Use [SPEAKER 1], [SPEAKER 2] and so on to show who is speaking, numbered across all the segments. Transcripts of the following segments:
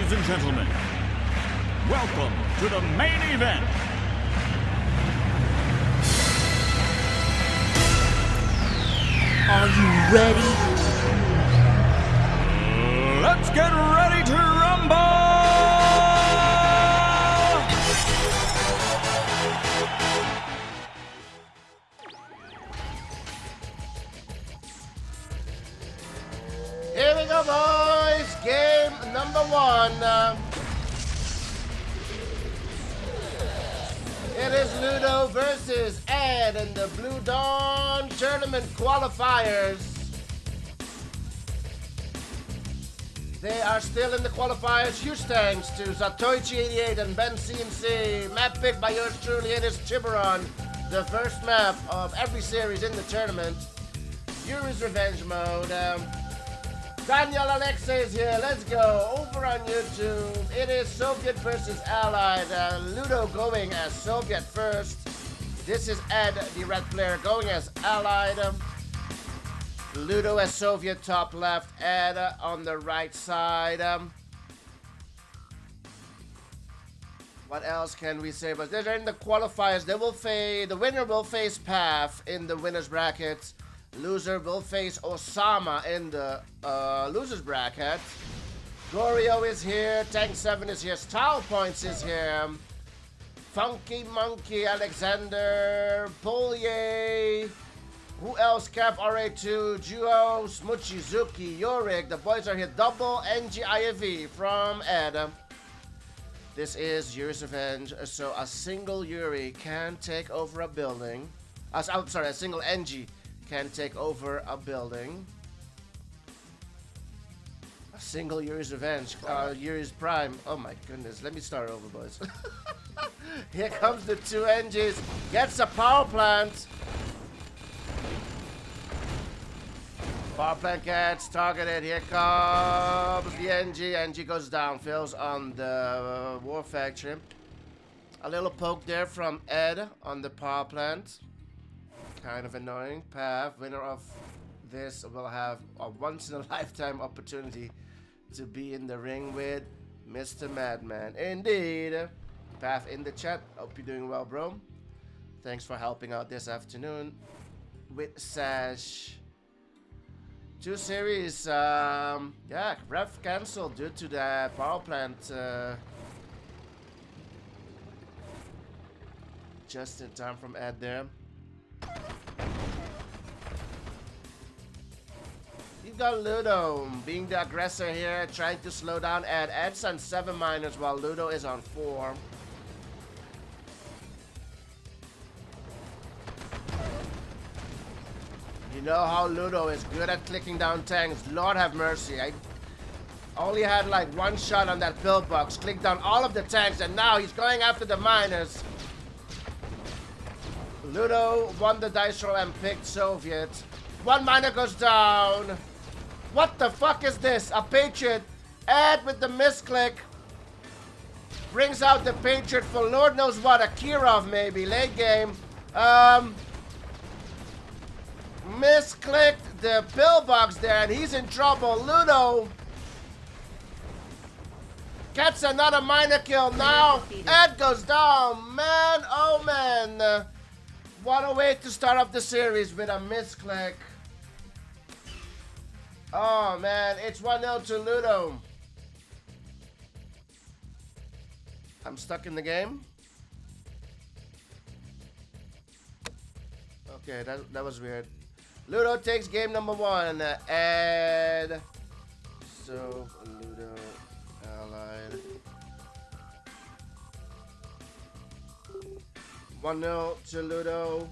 [SPEAKER 1] Ladies and gentlemen, welcome to the main event.
[SPEAKER 2] Are you ready?
[SPEAKER 1] Let's get ready to rumble!
[SPEAKER 3] Here we go, boys. Game number one. It is Ludo versus Ed in the Blue Dawn Tournament qualifiers. They are still in the qualifiers. Huge thanks to Zatoichi88 and Ben CNC. Map picked by yours truly. It is Tiburon, the first map of every series in the tournament. Yuri's Revenge mode. Daniel Alexei is here. Let's go. Over on YouTube, it is Soviet versus Allied. Ludo going as Soviet first. This is Ed, the red player, going as Allied. Ludo as Soviet top left. Ed on the right side. What else can we say? But they're in the qualifiers. They will face the winner will face Path in the winners bracket. Loser will face Osama in the losers bracket. Gorio is here. Tank 7 is here. Style Points is here. Funky Monkey, Alexander, Polye. Who else? Cap RA2, Duo, Smuchizuki, Yorick. The boys are here. Double NGIV from Ed. This is Yuri's Revenge. So a single Yuri can take over a building. I'm sorry, a single NG can take over a building. A single Yuri's Revenge. Yuri's Prime. Oh my goodness. Let me start over, boys. Here comes the two NGs. Gets a power plant. Power plant gets targeted. Here comes the NG. NG goes down. Fails on the War Factory. A little poke there from Ed on the power plant. Kind of annoying. Path, winner of this, will have a once-in-a-lifetime opportunity to be in the ring with Mr. Madman. Indeed. Path in the chat. Hope you're doing well, bro. Thanks for helping out this afternoon with Sash. Two series, yeah, ref cancelled due to the power plant. Just in time from Ed there. You've got Ludo being the aggressor here, trying to slow down Ed. Ed's on 7 minors while Ludo is on 4. You know how Ludo is good at clicking down tanks. Lord have mercy. I only had like one shot on that pillbox. Clicked down all of the tanks and now he's going after the miners. Ludo won the dice roll and picked Soviet. One miner goes down. What the fuck is this? A Patriot. Ed with the misclick. Brings out the Patriot for Lord knows what. A Kirov maybe. Late game. Misclicked the pillbox there and he's in trouble. Ludo gets another miner kill. Now Ed goes down. Man, oh man. What a way to start off the series with a misclick. Oh man, it's 1-0 to Ludo. I'm stuck in the game. Okay, that was weird. Ludo takes game number 1. Ed. So, Ludo, Allied. 1-0 to Ludo.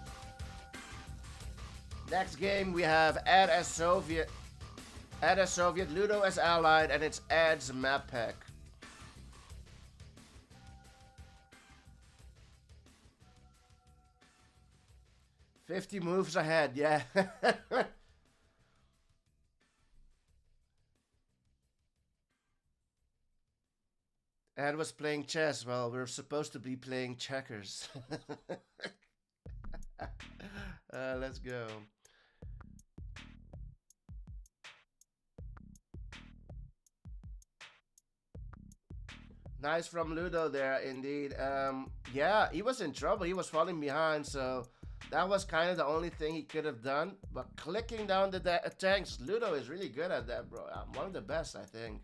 [SPEAKER 3] Next game we have Ed as Soviet. Ed as Soviet, Ludo as Allied, and it's Ed's map pack. "50 moves ahead," yeah. Ed was playing chess. Well, we're supposed to be playing checkers. Let's go. Nice from Ludo there, indeed. Yeah, he was in trouble. He was falling behind, so that was kind of the only thing he could have done. But clicking down the tanks, Ludo is really good at that, bro. One of the best, I think.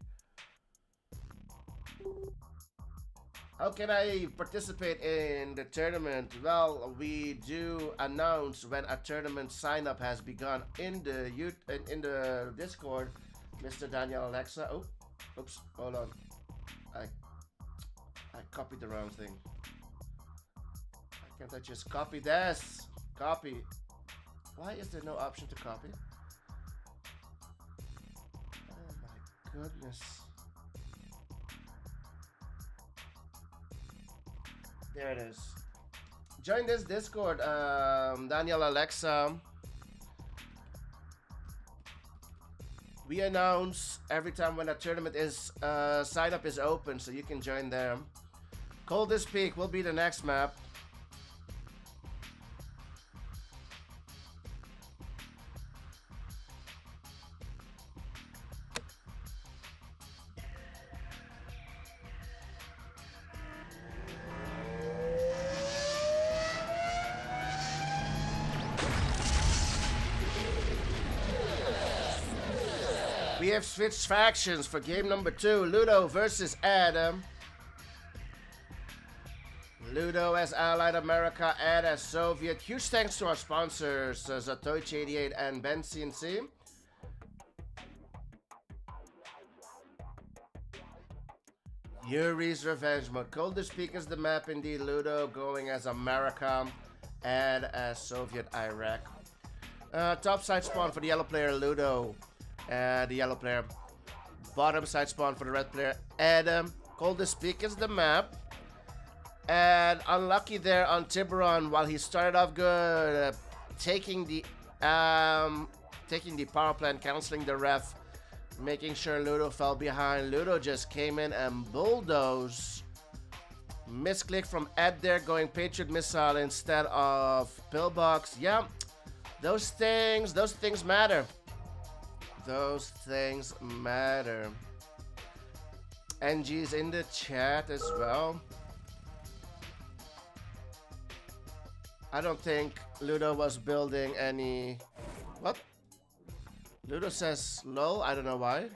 [SPEAKER 3] How can I participate in the tournament? Well, we do announce when a tournament sign up has begun in the in the Discord, Mr. Daniel Alexa. Oh, oops, hold on. I copied the wrong thing. Why can't I just copy this? Copy. Why is there no option to copy? Oh my goodness. There it is. Join this Discord, Daniel Alexa. We announce every time when a tournament is sign up is open, so you can join there. Coldest Peak will be the next map. We have switched factions for game number 2. Ludo versus Adam. Ludo as Allied America, Ed as Soviet. Huge thanks to our sponsors, Zatoichi88 and Ben CNC. Yuri's Revenge Mode. Coldest Peak is the map indeed. Ludo going as America, Ed as Soviet Iraq. Top side spawn for the yellow player, Ludo. The yellow player. Bottom side spawn for the red player, Adam. Coldest Peak is the map. And unlucky there on Tiburon while he started off good, taking the power plant, canceling the ref, making sure Ludo fell behind. Ludo just came in and bulldozed. Misclick from Ed there, going Patriot Missile instead of Pillbox. Yeah, those things matter. Those things matter. NG's in the chat as well. I don't think Ludo was building any... What? Ludo says low, I don't know why.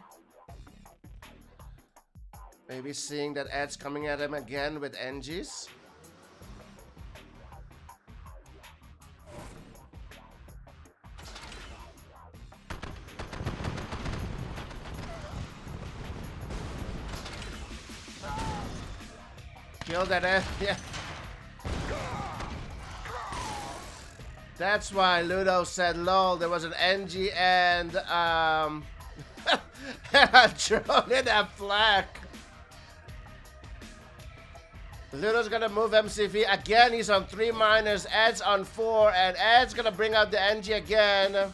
[SPEAKER 3] Maybe seeing that Ed's coming at him again with NGs. Kill that Ed, yeah. That's why Ludo said lol. There was an NG and a drone in a flak. Ludo's gonna move MCV again. He's on 3 miners. Ed's on 4, and Ed's gonna bring out the NG again.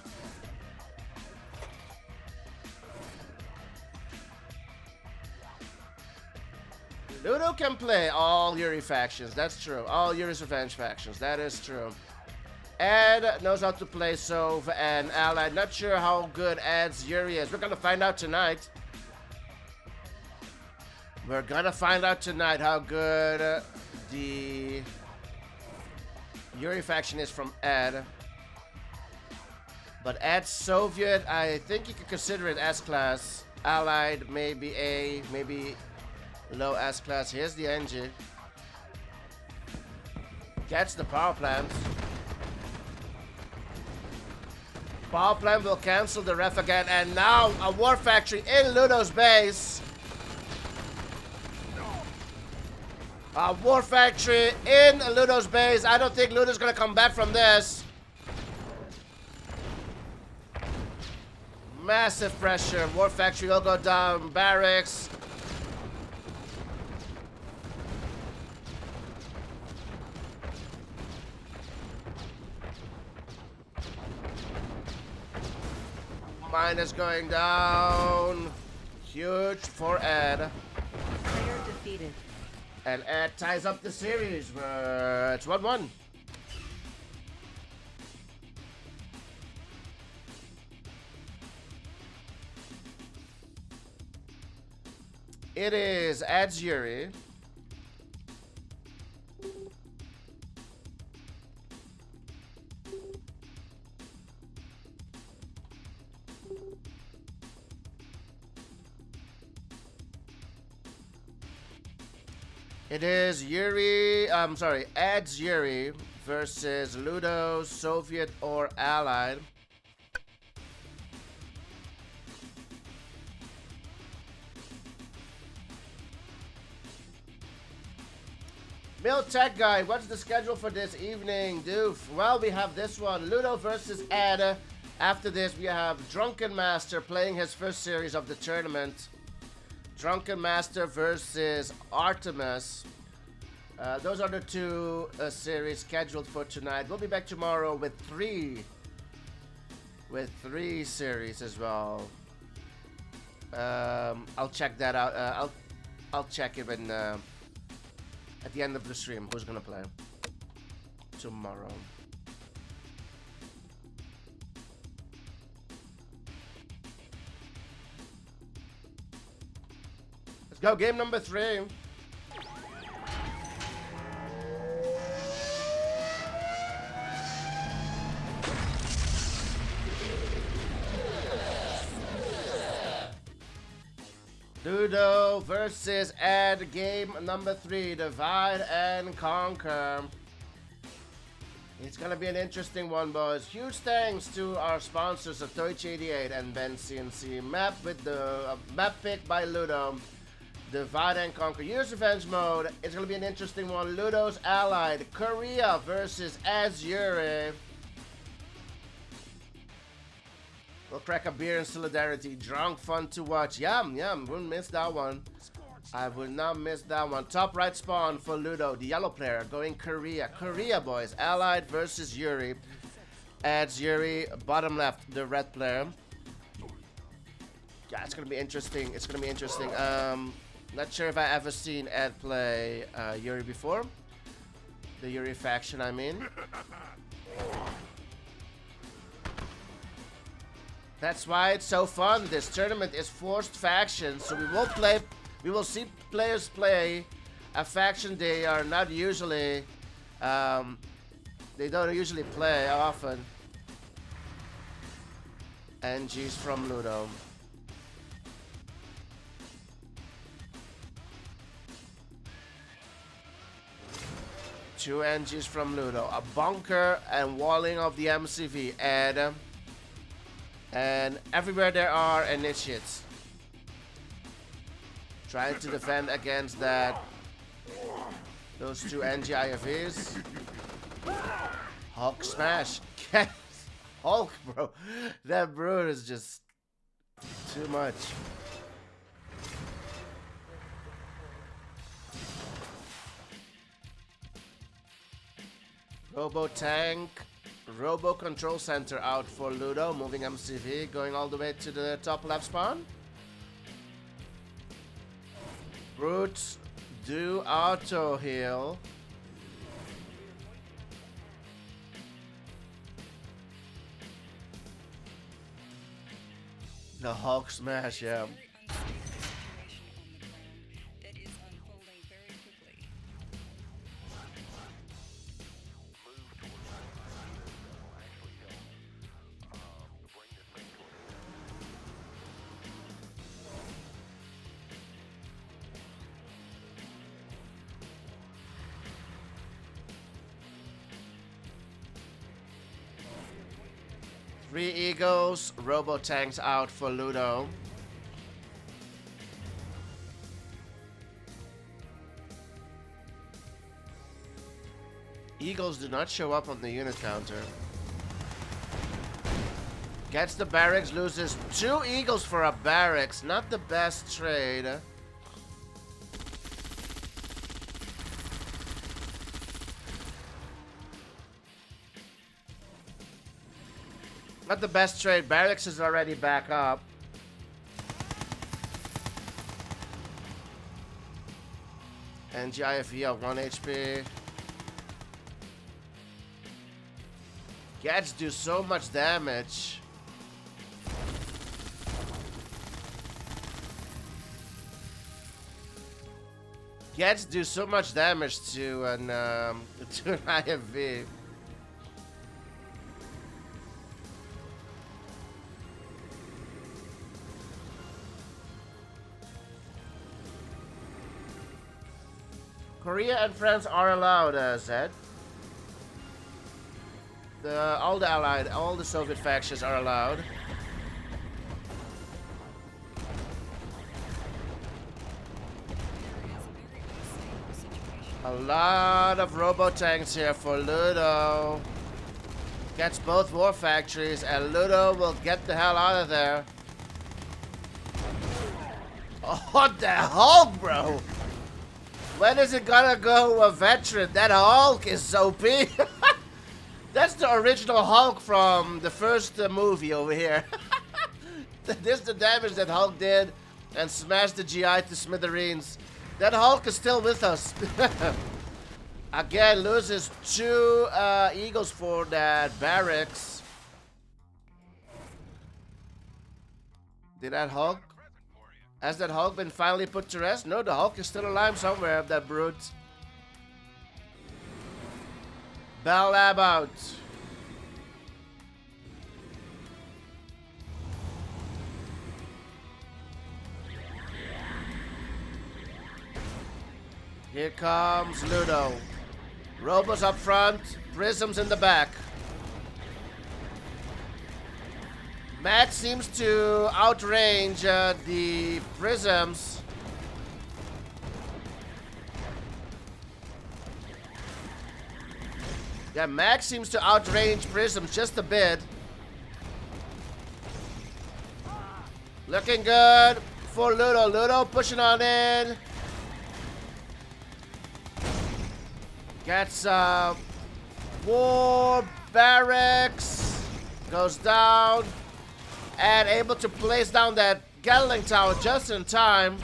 [SPEAKER 3] Ludo can play all Yuri factions. That's true. All Yuri's Revenge factions. That is true. Ed knows how to play Sov and Allied. Not sure how good Ed's Yuri is. We're gonna find out tonight. We're gonna find out tonight how good the Yuri faction is from Ed. But Ed's Soviet, I think you could consider it S-class. Allied, maybe A, maybe low S-class. Here's the NG. Gets the power plant. Power plant will cancel the ref again, and now a war factory in Ludo's base. A war factory in Ludo's base. I don't think Ludo's gonna come back from this. Massive pressure. War factory will go down. Barracks. Mine is going down. Huge for Ed.
[SPEAKER 2] Player defeated.
[SPEAKER 3] And Ed ties up the series. It's 1-1. It is adds Yuri. It is Yuri, adds Yuri versus Ludo, Soviet or Allied. Mill Tech Guy, what's the schedule for this evening, Doof? Well, we have this one, Ludo versus Ed. After this, we have Drunken Master playing his first series of the tournament. Drunken Master versus Artemis. Those are the two series scheduled for tonight. We'll be back tomorrow with three series as well. I'll check that out. I'll check it when at the end of the stream. Who's gonna play tomorrow? Let's go, game number 3. Ludo versus Ed, game number 3, Divide and Conquer. It's gonna be an interesting one, boys. Huge thanks to our sponsors of Deutsch88 and Ben CNC. Map with the map pick by Ludo. Divide and Conquer. Year's Revenge mode. It's gonna be an interesting one. Ludo's Allied. Korea versus Azure. We'll crack a beer in solidarity. Drunk, fun to watch. Yum, yum. Wouldn't miss that one. I would not miss that one. Top right spawn for Ludo. The yellow player going Korea. Korea, boys. Allied versus Yuri. Adds Yuri. Bottom left, the red player. Yeah, it's going to be interesting. It's going to be interesting. Not sure if I ever seen Ed play Yuri before. The Yuri faction, I mean. That's why it's so fun. This tournament is forced factions, so we will see players play a faction they are not usually they don't usually play often. NG's from Ludo. Two NGs from Ludo. A bunker and walling of the MCV. And everywhere there are initiates. Trying to defend against that. Those two NGIFEs. Hulk smash. Hulk, bro. That brute is just too much. Robo Tank. Robo Control Center out for Ludo, moving MCV, going all the way to the top left spawn. Brutes do auto heal. The Hulk smash, yeah. Three Eagles, Robo Tanks out for Ludo. Eagles do not show up on the unit counter. Gets the barracks, loses 2 Eagles for a barracks. Not the best trade. Not the best trade. Barracks is already back up. And GIFE at 1 HP. Gats do so much damage. Gets do so much damage to an IFV. Korea and France are allowed, Zed. All the Allied, all the Soviet factions are allowed. A lot of robo-tanks here for Ludo. Gets both war factories, and Ludo will get the hell out of there. Oh, what the Hulk, bro? When is it gonna go a veteran? That Hulk is OP. That's the original Hulk from the first movie over here. This is the damage that Hulk did and smashed the GI to smithereens. That Hulk is still with us. Again, loses 2 Eagles for that barracks. Did that Hulk? Has that Hulk been finally put to rest? No, the Hulk is still alive somewhere, that brute. Bell Lab out. Here comes Ludo. Robos up front, Prisms in the back. Matt seems to outrange the Prisms. Yeah, Max seems to outrange Prisms just a bit. Looking good for Ludo. Ludo pushing on in. Gets war barracks. Goes down. And able to place down that Gatling tower just in time.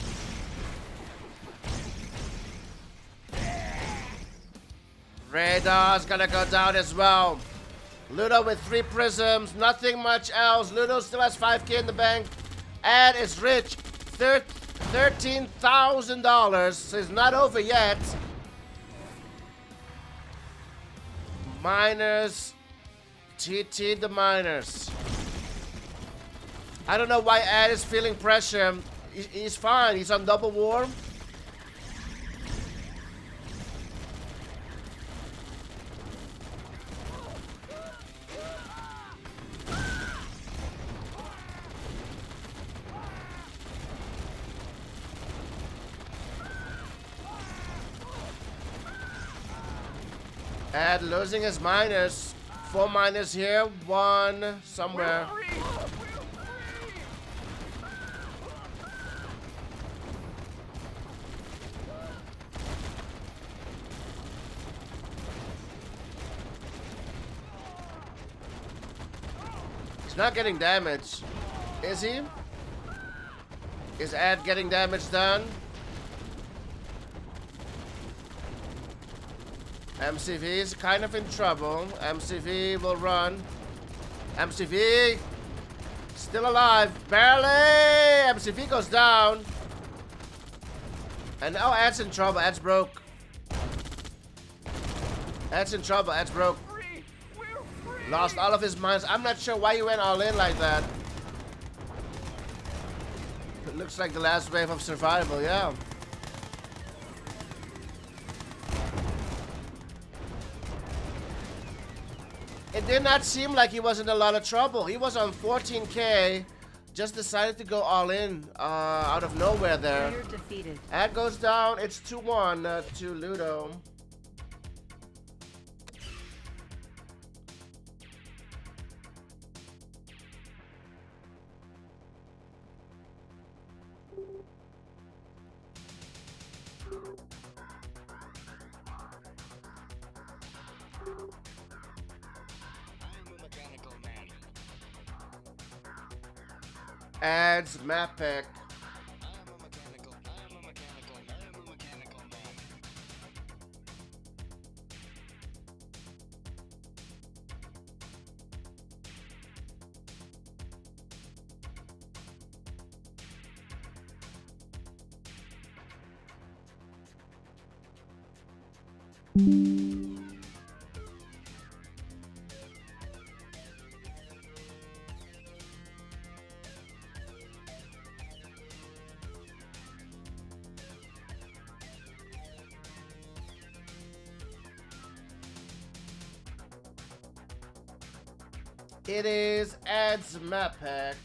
[SPEAKER 3] Radar's gonna go down as well. Ludo with 3 prisms, nothing much else. Ludo still has 5K in the bank. And it's rich. $13,000. So it's not over yet. Miners. TT the miners. I don't know why Ed is feeling pressure. He's fine. He's on double war. Ed losing his miners. 4 miners here. 1 somewhere. Not getting damage. Is he? Is Ed getting damage done? MCV is kind of in trouble. MCV will run. MCV still alive. Barely! MCV goes down. And now Ed's in trouble. Ed's broke. Ed's in trouble. Ed's broke. Lost all of his mines. I'm not sure why he went all in like that. It looks like the last wave of survival, yeah. It did not seem like he was in a lot of trouble. He was on 14K. Just decided to go all in out of nowhere there. Ad goes down. It's 2-1 to Ludo. Adds map pick. It is Ed's map pack.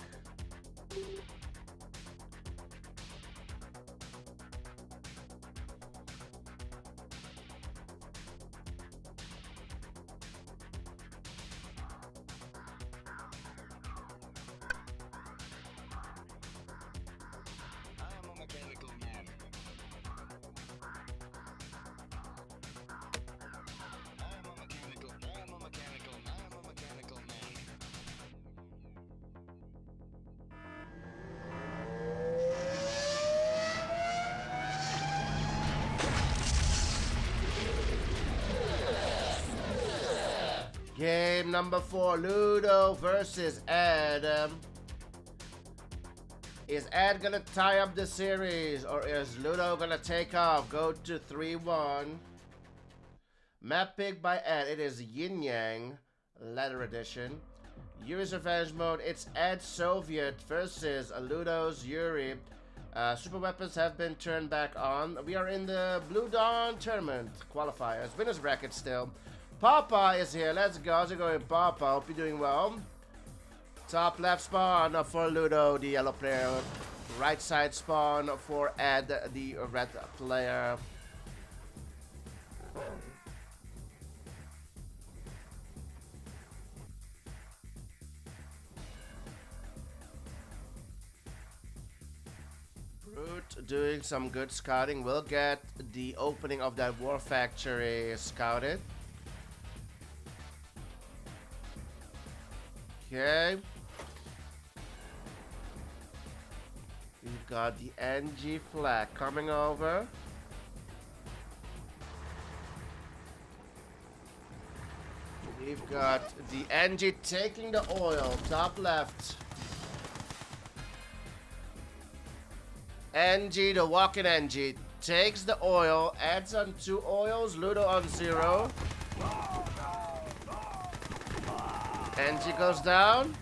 [SPEAKER 3] Game number 4, Ludo versus Ed. Is Ed gonna tie up the series, or is Ludo gonna take off? Go to 3-1. Map pick by Ed. It is Yin Yang Leather Edition. Yuri's Revenge Mode. It's Ed Soviet versus Ludo's Yuri. Super weapons have been turned back on. We are in the Blue Dawn tournament qualifiers. Winners bracket still. Papa is here. Let's go. How's it going, Papa? Hope you're doing well. Top left spawn for Ludo, the yellow player. Right side spawn for Ed, the red player. Brute doing some good scouting. We'll get the opening of that war factory scouted. Okay. We've got the NG flag coming over. We've got the NG taking the oil, top left. NG, the walking NG, takes the oil, adds on 2 oils, Ludo on 0. NG goes down.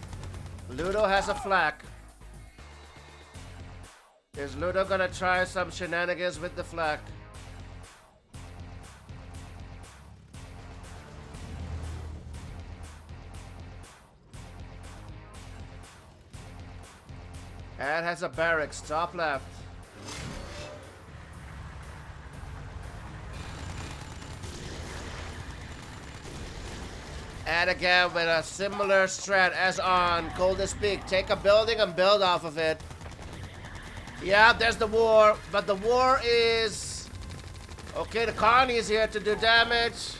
[SPEAKER 3] Ludo has a flak. Is Ludo gonna try some shenanigans with the flak? And has a barracks, top left. And again with a similar strat as on Coldest Peak. Take a building and build off of it. Yeah, there's the war, but the war is... Okay, the Connie is here to do damage.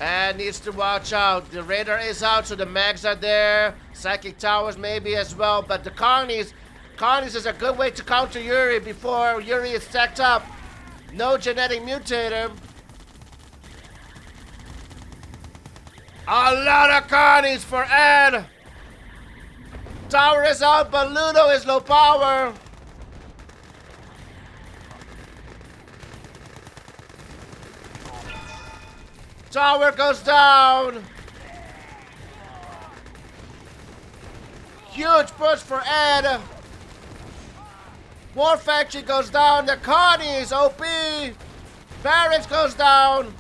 [SPEAKER 3] And needs to watch out. The radar is out, so the mags are there. Psychic towers maybe as well, but the Connies is a good way to counter Yuri before Yuri is stacked up. No genetic mutator. A lot of Connies for Ed. Tower is out, but Ludo is low power. Tower goes down. Huge push for Ed. War Factory goes down. The Connies, OP. Barracks goes down.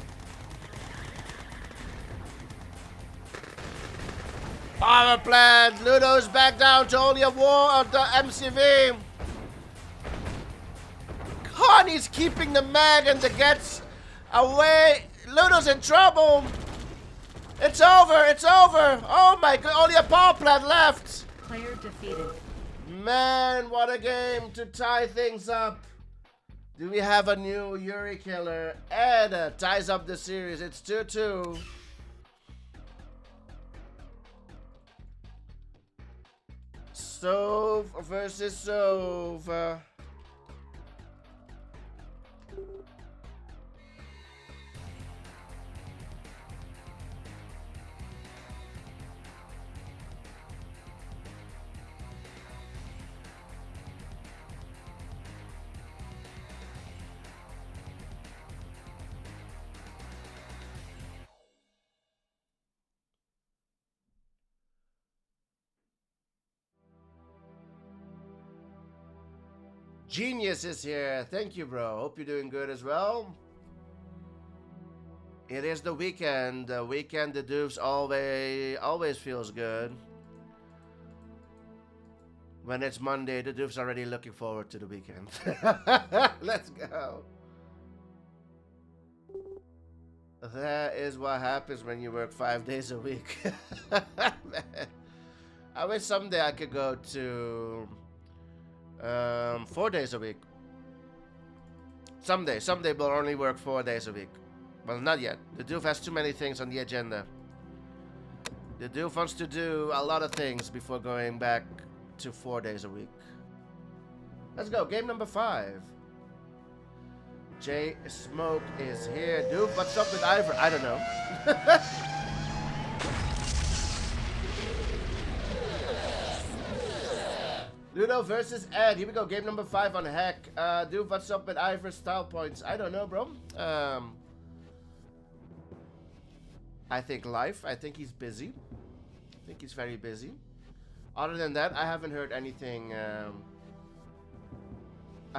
[SPEAKER 3] Power plant. Ludo's back down to only a war of the MCV. Connie's keeping the mag and the gets away. Ludo's in trouble. It's over. It's over. Oh my god. Only a power plant left.
[SPEAKER 2] Player defeated.
[SPEAKER 3] Man, what a game to tie things up. Do we have a new Yuri killer? Ed ties up the series. It's 2-2. Sove versus Sove. Genius is here. Thank you, bro. Hope you're doing good as well. It is the weekend. The weekend, the Doofs always feels good. When it's Monday, the Doof's already looking forward to the weekend. Let's go. That is what happens when you work 5 days a week. Man. I wish someday I could go to 4 days a week. Someday we'll only work 4 days a week. Well, not yet. The Doof has too many things on the agenda. The Doof wants to do a lot of things before going back to 4 days a week. Let's go. Game number 5. J Smoke is here. Doof, what's up with Ivor? I don't know. Ludo versus Ed. Here we go. Game number 5 on Hack. Doof, what's up with Ivor's style points? I don't know, bro. I think life. I think he's busy. I think he's very busy. Other than that, I haven't heard anything. I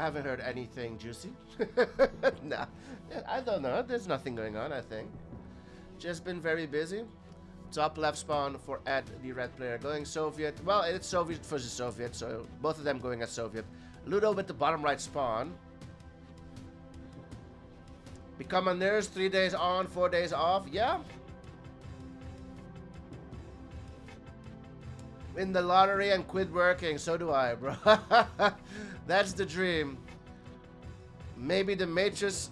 [SPEAKER 3] haven't heard anything juicy. Nah, I don't know. There's nothing going on, I think. Just been very busy. Top left spawn for Ed, the red player. Going Soviet. Well, it's Soviet versus Soviet, so both of them going as Soviet. Ludo with the bottom right spawn. Become a nurse, 3 days on, 4 days off. Yeah. Win the lottery and quit working. So do I, bro. That's the dream. Maybe the Matrix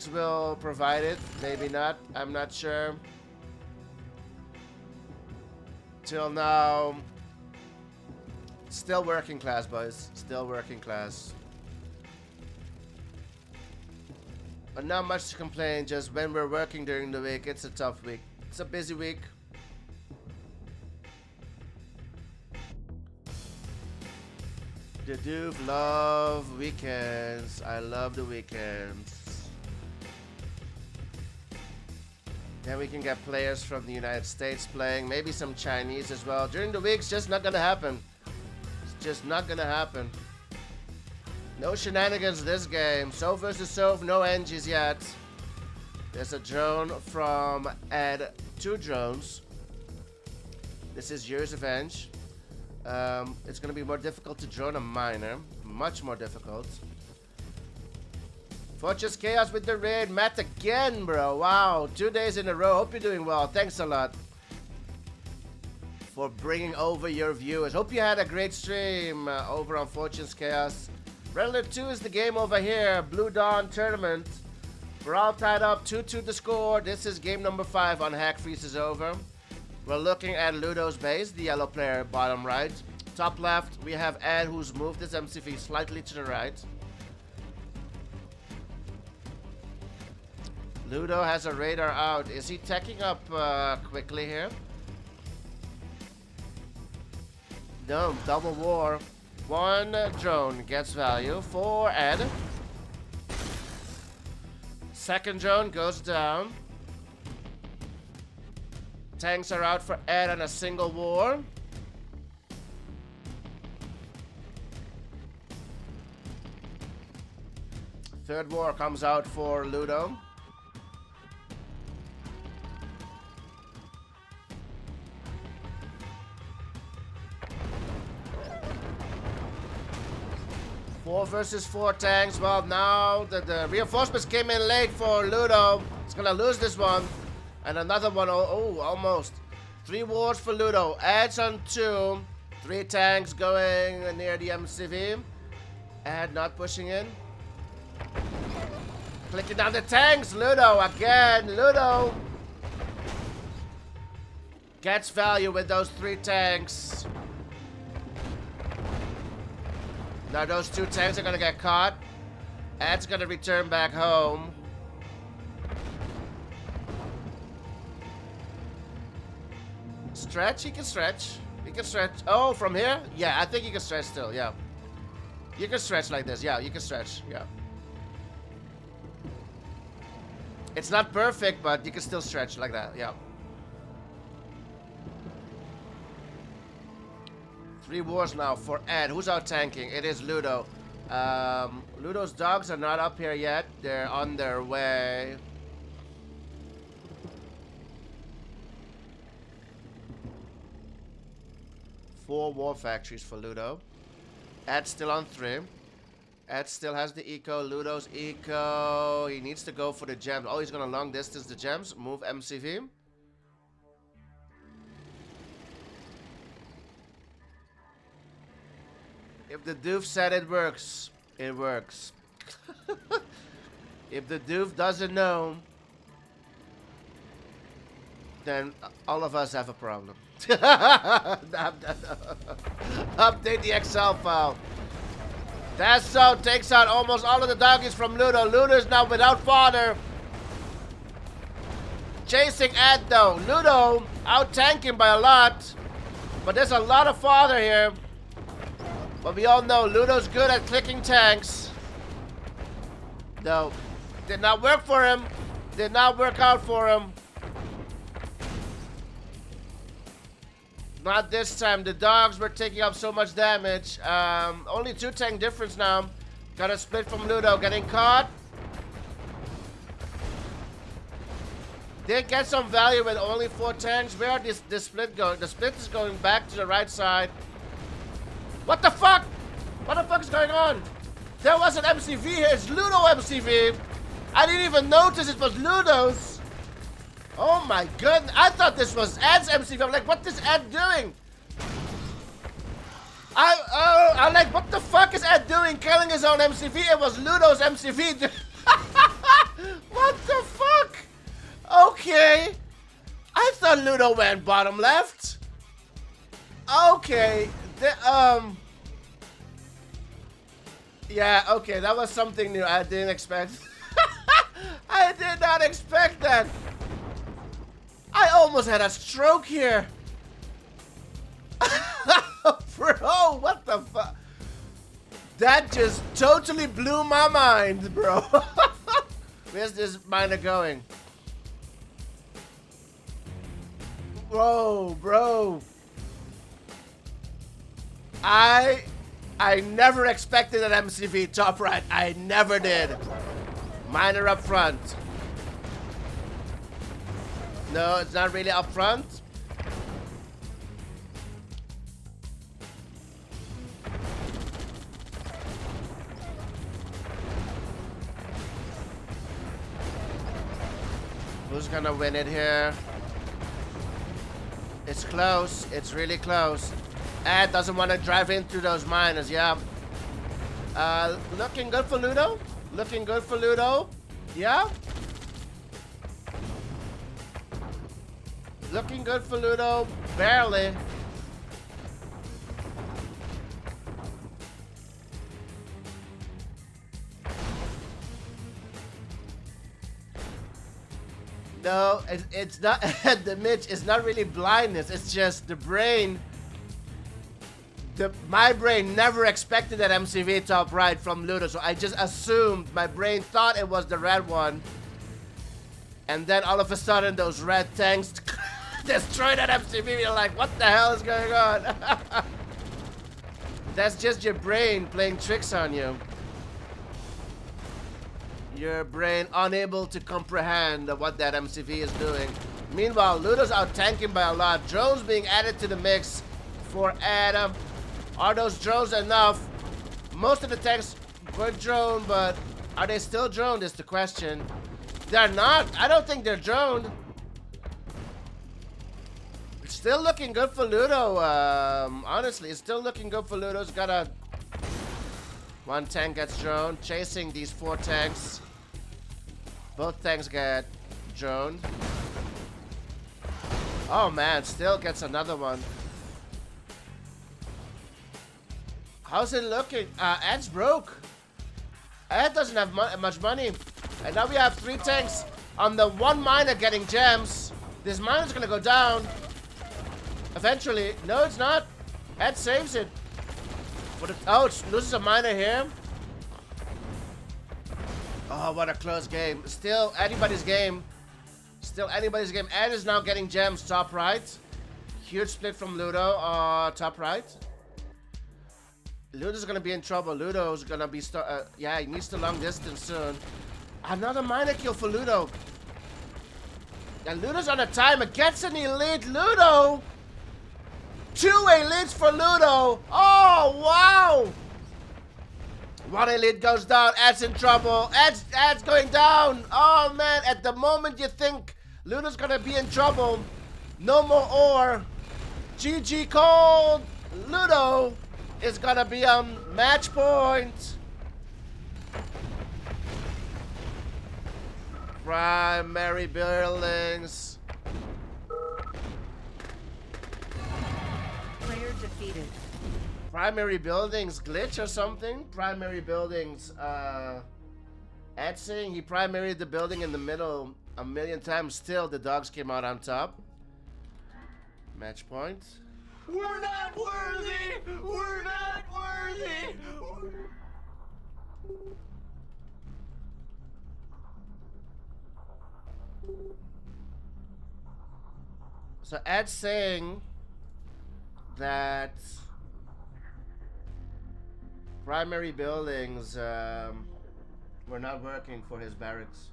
[SPEAKER 3] will provide it. Maybe not. I'm not sure. Till now, still working class, boys. Still working class. But not much to complain. Just when we're working during the week, it's a tough week. It's a busy week. The Doof love weekends. I love the weekends. Then we can get players from the United States playing. Maybe some Chinese as well. During the week, it's just not gonna happen. It's just not gonna happen. No shenanigans this game. Sov versus Sov, no NGs yet. There's a drone from Ed. 2 drones. This is Year's Revenge. It's gonna be more difficult to drone a miner. Much more difficult. Fortress Chaos with the raid. Matt again, bro. Wow. 2 days in a row. Hope you're doing well. Thanks a lot for bringing over your viewers. Hope you had a great stream over on Fortune's Chaos. Redler 2 is the game over here. Blue Dawn Tournament. We're all tied up. 2-2 the score. This is game number 5 on Hack Freezes Over. We're looking at Ludo's base, the yellow player, bottom right. Top left, we have Ed, who's moved his MCV slightly to the right. Ludo has a radar out. Is he teching up quickly here? No, double war. 1 drone gets value for Ed. Second drone goes down. Tanks are out for Ed on a single war. Third war comes out for Ludo. Four versus 4 tanks. Well, now the reinforcements came in late for Ludo. He's gonna lose this one. And another one, oh, almost. 3 wars for Ludo. Ed's on 2. 3 tanks going near the MCV. Ed not pushing in. Clicking down the tanks. Ludo again. Ludo gets value with those 3 tanks. Now those 2 tanks are gonna get caught. Ed's gonna return back home. Stretch? He can stretch. He can stretch. Oh, from here? Yeah, I think you can stretch still, yeah. You can stretch like this, yeah, you can stretch, yeah. It's not perfect, but you can still stretch like that, yeah. 3 wars now for Ed. Who's out tanking? It is Ludo. Ludo's dogs are not up here yet. They're on their way. Four war factories for Ludo. Ed's still on 3. Ed still has the eco. Ludo's eco. He needs to go for the gems. Oh, he's gonna long distance the gems. Move MCV. If the doof said it works, it works. If the doof doesn't know, then all of us have a problem. Update the Excel file. That's so takes out almost all of the doggies from Ludo. Ludo is now without father. Chasing Ed though. Ludo out tanking by a lot. But there's a lot of father here. But we all know Ludo's good at clicking tanks. No. Did not work for him. Did not work out for him. Not this time. The dogs were taking up so much damage. Only 2 tank difference now. Got a split from Ludo. Getting caught. Did get some value with only 4 tanks. Where are this split going? The split is going back to the right side. What the fuck? What the fuck is going on? There was an MCV here. It's Ludo MCV. I didn't even notice it was Ludo's. Oh my goodness. I thought this was Ed's MCV. I'm like, what is Ed doing? I'm like, what the fuck is Ed doing killing his own MCV? It was Ludo's MCV. What the fuck? Okay. I thought Ludo went bottom left. Okay. Yeah, okay. That was something new. I didn't expect. I did not expect that. I almost had a stroke here. Bro, what the fuck? That just totally blew my mind, bro. Where's this miner going? Bro. I never expected an MCV top right. I never did. Miner up front. No, it's not really up front. Who's gonna win it here? It's close. It's really close. Ed doesn't want to drive into those miners, yeah. Looking good for Ludo. Looking good for Ludo. Yeah. Looking good for Ludo. Barely. No, it's not. The Mitch, it's not really blindness. It's just the brain. My brain never expected that MCV top right from Ludo, so I just assumed. My brain thought it was the red one, and then all of a sudden those red tanks destroyed that MCV. You're like, what the hell is going on? That's just your brain playing tricks on you. Your brain unable to comprehend what that MCV is doing. Meanwhile, Ludo's out tanking by a lot. Drones being added to the mix for Adam. Are those drones enough? Most of the tanks were drone, but are they still droned is the question. They're not. I don't think they're droned. It's still looking good for Ludo. Honestly, it's still looking good for Ludo's got a... One tank gets droned, chasing these 4 tanks. Both tanks get droned. Oh man, still gets another one. How's it looking? Ed's broke. Ed doesn't have much money. And now we have 3 tanks on the 1 miner getting gems. This miner's gonna go down. Eventually. No, it's not. Ed saves it. Oh, it loses a miner here. Oh, what a close game. Still anybody's game. Still anybody's game. Ed is now getting gems top right. Huge split from Ludo. Top right. Ludo's gonna be in trouble. Ludo's gonna be yeah, he needs to long distance soon. Another minor kill for Ludo. And Ludo's on a timer. Gets an elite. Ludo! 2 elites for Ludo. Oh, wow! 1 elite goes down. Ed's in trouble. Ed's going down. Oh, man. At the moment you think Ludo's gonna be in trouble, no more ore. GG cold. Ludo is gonna be on match point. Primary buildings.
[SPEAKER 2] Player defeated.
[SPEAKER 3] Primary buildings glitch or something? Primary buildings, Ed saying he primaried the building in the middle a million times. Still, the dogs came out on top. Match point.
[SPEAKER 1] We're not worthy! We're not worthy!
[SPEAKER 3] So Ed's saying that primary buildings were not working for his barracks.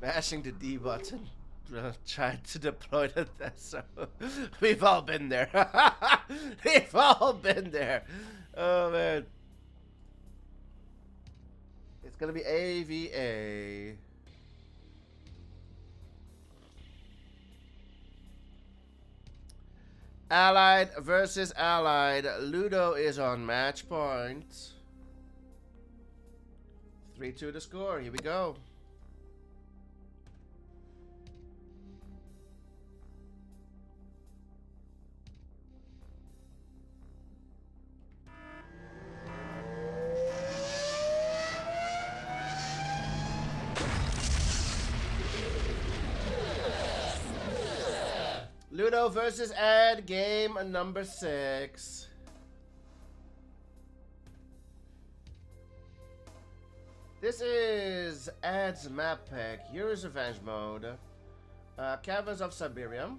[SPEAKER 3] Mashing the D button, trying to deploy the Tesla. We've all been there. We've all been there. Oh man. It's gonna be AVA. Allied versus Allied. Ludo is on match point. 3-2 to score. Here we go. Ludo versus Ed, game number 6. This is Ed's map pack. Heroes Revenge mode. Caverns of Siberia.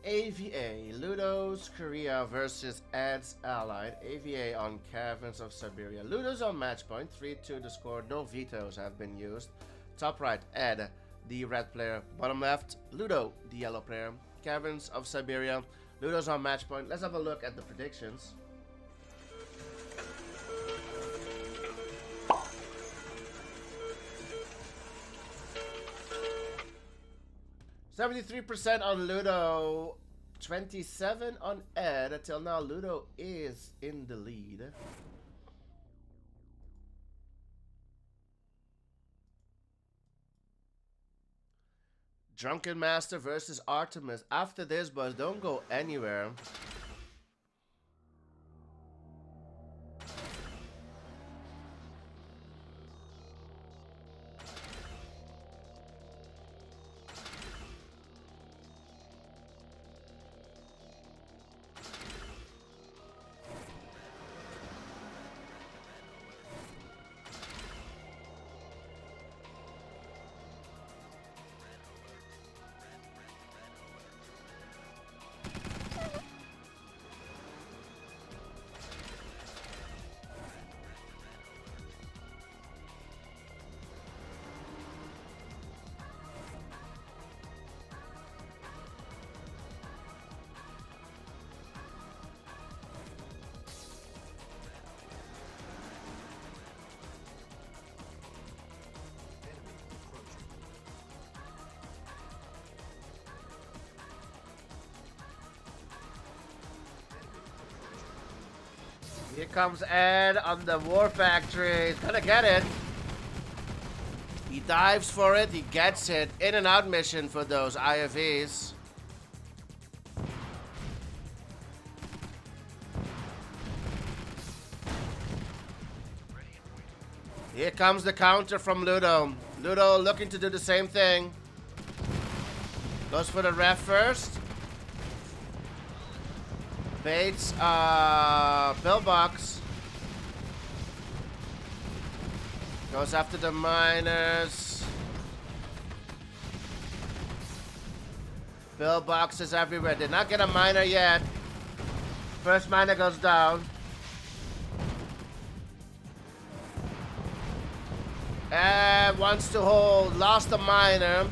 [SPEAKER 3] AVA. Ludo's Korea versus Ed's Allied. AVA on Caverns of Siberia. Ludo's on match point. 3-2 to score. No vetoes have been used. Top right, Ed, the red player. Bottom left, Ludo, the yellow player. Caverns of Siberia. Ludo's on match point. Let's have a look at the predictions. %73% on Ludo, 27 on Ed. Until now, Ludo is in the lead. Drunken Master versus Artemis. After this, boys, don't go anywhere. Here comes Ed on the War Factory. He's gonna get it. He dives for it. He gets it. In and out mission for those IFVs. Here comes the counter from Ludo. Ludo looking to do the same thing. Goes for the ref first. Baits, pillbox. Goes after the miners. Pillboxes everywhere. Did not get a miner yet. First miner goes down. And wants to hold. Lost a miner.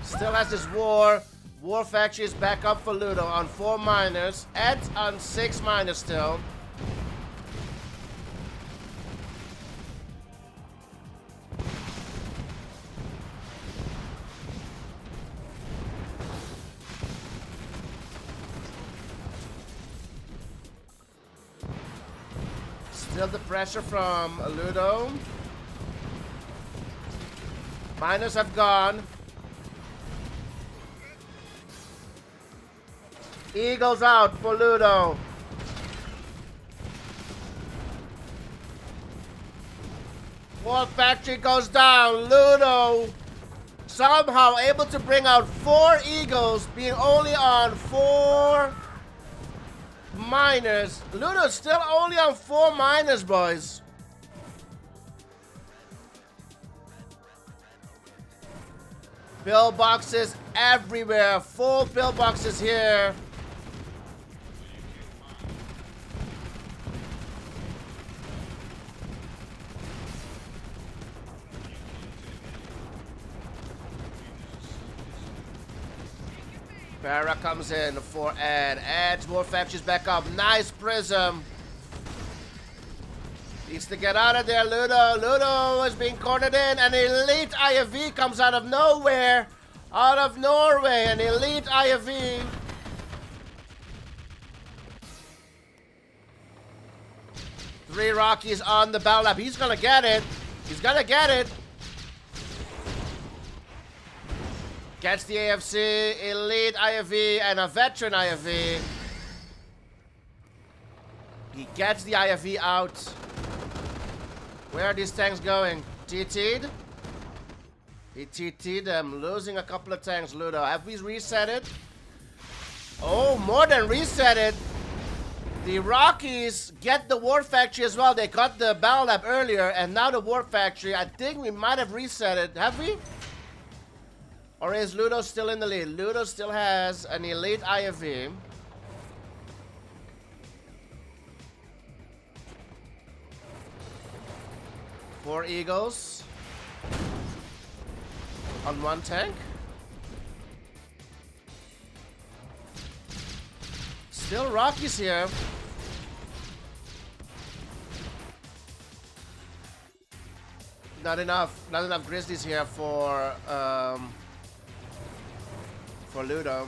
[SPEAKER 3] Still has this war. War factory is back up for Ludo on 4 miners. Ed's on 6 miners still. Still the pressure from Ludo. Miners have gone. Eagles out for Ludo. War factory goes down. Ludo somehow able to bring out 4 eagles, being only on 4 miners. Ludo's still only on 4 miners, boys. Pillboxes everywhere. 4 pillboxes here. Para comes in for Ed. Ed's war factory's back up. Nice prism. Needs to get out of there, Ludo. Ludo is being cornered in. An elite IFV comes out of nowhere. Out of Norway. An elite IFV. Three Rockies on the battle lap. He's gonna get it. He's gonna get it. Gets the AFC, elite IFV, and a veteran IFV. He gets the IFV out. Where are these tanks going? TT'd? He TT'd them, losing a couple of tanks, Ludo. Have we reset it? Oh, more than reset it. The Rockies get the War Factory as well. They got the Battle Lab earlier, and now the War Factory. I think we might have reset it. Have we? Or is Ludo still in the lead? Ludo still has an elite IFV. Four Eagles on 1 tank. Still Rockies here. Not enough Grizzlies here for Ludo.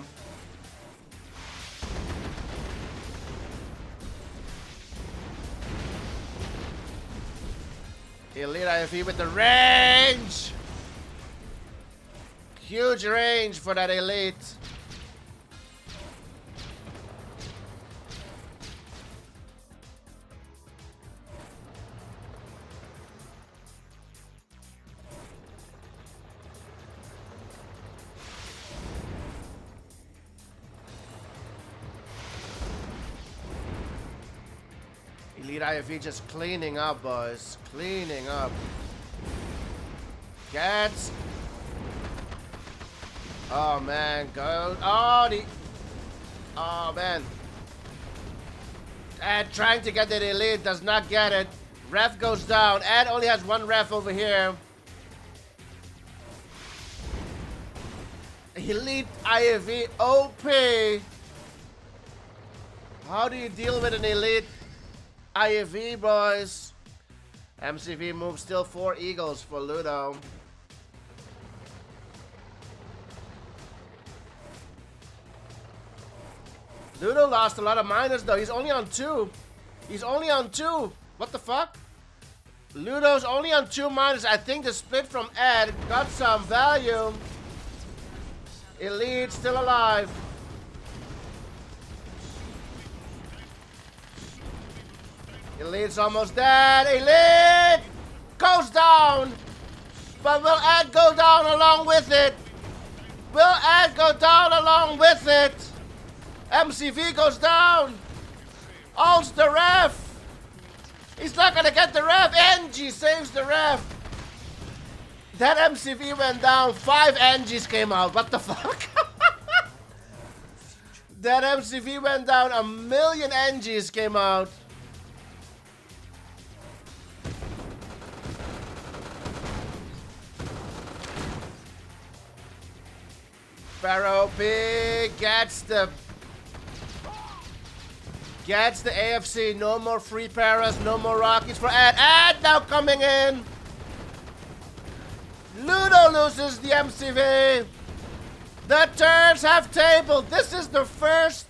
[SPEAKER 3] Elite IFV with the range! Huge range for that elite. Elite IFV just cleaning up, boys. Cleaning up. Gets. Oh, man. Go. Oh, oh, man. Ed trying to get that elite. Does not get it. Ref goes down. Ed only has 1 ref over here. Elite IFV OP. How do you deal with an elite IFV, boys? MCV moves still 4 Eagles for Ludo. Ludo lost a lot of miners though. He's only on 2. He's only on 2. What the fuck? Ludo's only on 2 minus. I think the split from Ed got some value. Elite still alive. Elite's almost dead. Elite goes down. But will Ed go down along with it? Will Ed go down along with it? MCV goes down. Ults the ref. He's not gonna get the ref. NG saves the ref. That MCV went down. 5 NGs came out. What the fuck? That MCV went down. 1,000,000 NGs came out. Pharaoh P gets the AFC. No more free paras, no more Rockies for Ed. Ed now coming in. Ludo loses the MCV. The turns have tabled. This is the first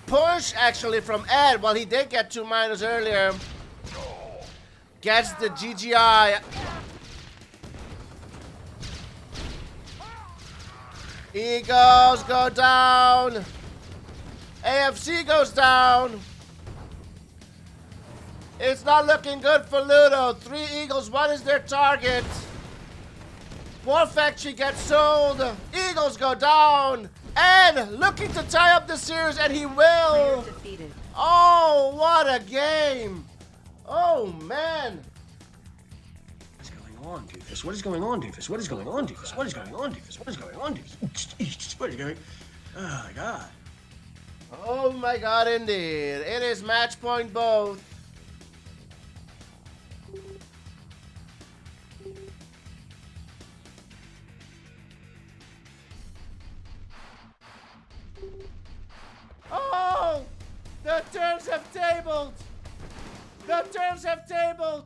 [SPEAKER 3] push actually from Ed. Well, he did get 2 minus earlier. Gets the GGI. Eagles go down. AFC goes down. It's not looking good for Ludo. 3 Eagles, 1 is their target. War Factory gets sold. Eagles go down. And looking to tie up the series, and he will.
[SPEAKER 2] Defeated.
[SPEAKER 3] Oh, what a game. Oh, man.
[SPEAKER 4] What's going on, Doofus? What is going on, Doofus? What is going on, Doofus? What is going on, Doofus? What is going on, Doofus? What is going on? Oh, my God.
[SPEAKER 3] Oh, my God, indeed. It is match point both. Oh! The turns have tabled! The turns have tabled!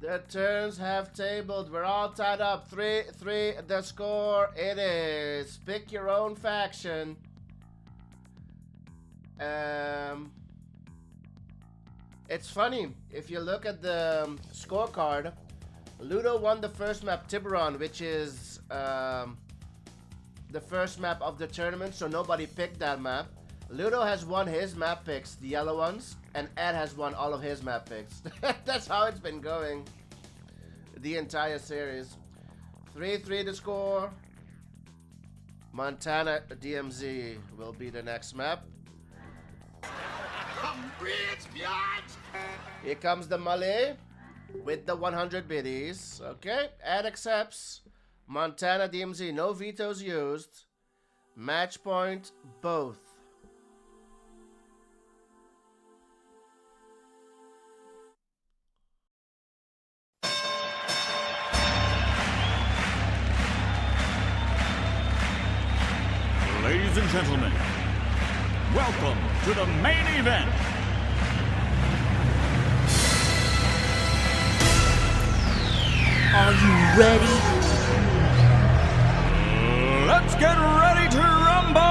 [SPEAKER 3] The turns have tabled. We're all tied up. 3-3 the score. It is. Pick your own faction. It's funny. If you look at the scorecard, Ludo won the first map, Tiburon, which is the first map of the tournament, so nobody picked that map. Ludo has won his map picks, the yellow ones, and Ed has won all of his map picks. That's how it's been going the entire series. 3-3 to score. Montana DMZ will be the next map. Here comes the Malay with the 100 biddies. Okay, Ed accepts. Montana DMZ, no vetoes used. Match point both.
[SPEAKER 1] Ladies and gentlemen, welcome to the main event.
[SPEAKER 5] Are you ready?
[SPEAKER 1] Let's get ready to rumble!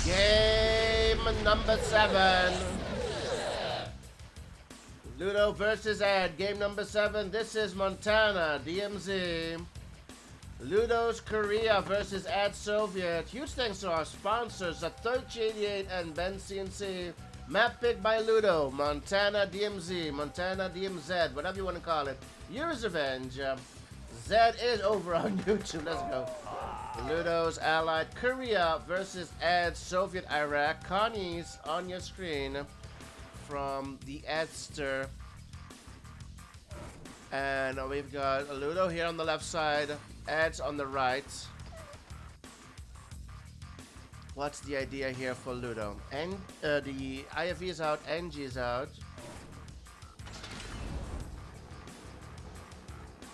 [SPEAKER 3] Game number 7. Ludo versus Ed. Game number 7. This is Montana, DMZ. Ludo's Korea versus Ed Soviet. Huge thanks to our sponsors, Satoshi88 and Ben CNC. Map pick by Ludo. Montana DMZ. Montana DMZ. Whatever you want to call it. Year's Revenge. Z is over on YouTube. Let's go. Ludo's allied Korea versus Ed Soviet Iraq. Connie's on your screen from the Edster. And we've got Ludo here on the left side, Ed's on the right. What's the idea here for Ludo? And the IFE is out, NG is out.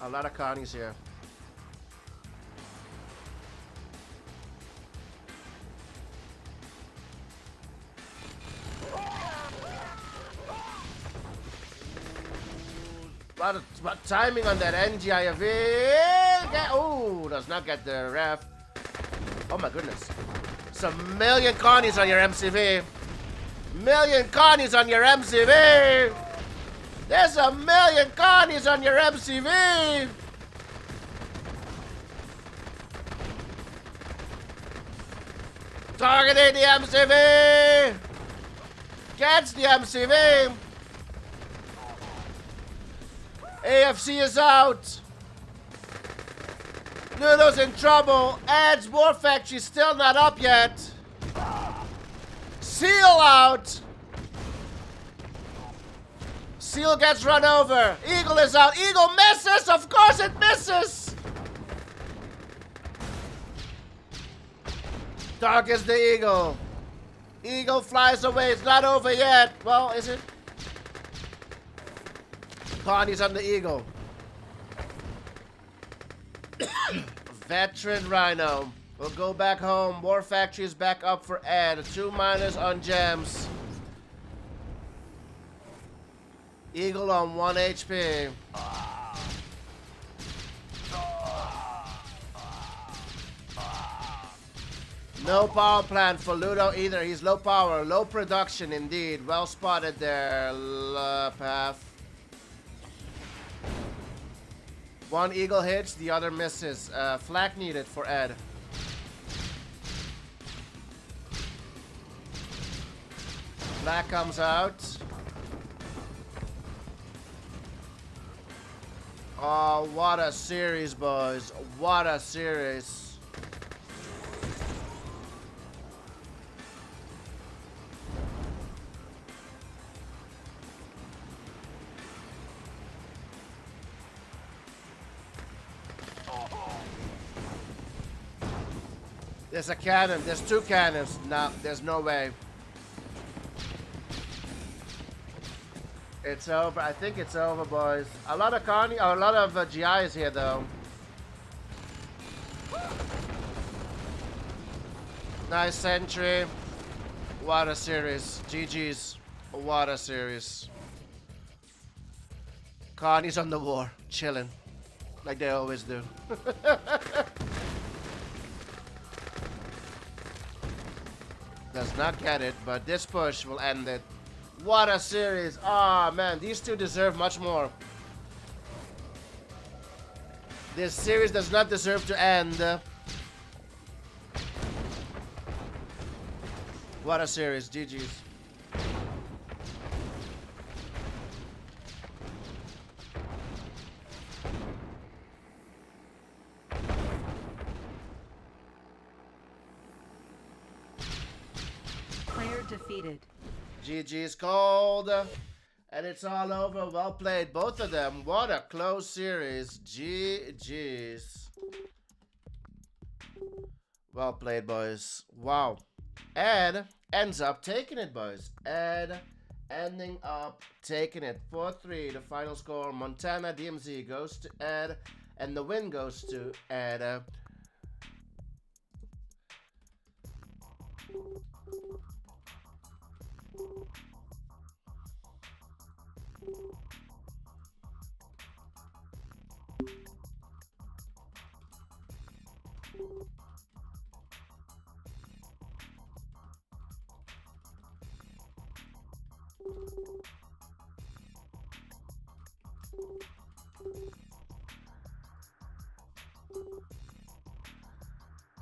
[SPEAKER 3] A lot of Connies here. What timing on that NGIV? Oh, does not get the ref. Oh my goodness. It's a million Connies on your MCV. Million Connies on your MCV. There's a million Connies on your MCV. Targeting the MCV. Gets the MCV. AFC is out. Ludo's in trouble. Ed's War Factory still not up yet. Seal out. Seal gets run over. Eagle is out. Eagle misses. Of course it misses. Dark is the Eagle. Eagle flies away. It's not over yet. Well, is it? Connie's on the Eagle. Veteran Rhino will go back home. War Factory is back up for Ed. 2 minus on gems. Eagle on 1 HP. No power plant for Ludo either. He's low power, low production indeed. Well spotted there, Path. One Eagle hits, the other misses. Flak needed for Ed. Flak comes out. Oh, what a series, boys. What a series. There's a cannon. There's 2 cannons. No, there's no way. It's over. I think it's over, boys. A lot of GIs here, though. Nice sentry. What a series. GG's. What a series. Connie's on the war. Chilling. Like they always do. Does not get it, but this push will end it. What a series. Ah, man, these two deserve much more. This series does not deserve to end. What a series. GG's.
[SPEAKER 2] Player defeated.
[SPEAKER 3] GG's called. And it's all over. Well played, both of them. What a close series. GG's. Well played, boys. Wow. Ed ends up taking it, boys. Ed ending up taking it. 4-3, the final score. Montana DMZ goes to Ed. And the win goes to Ed.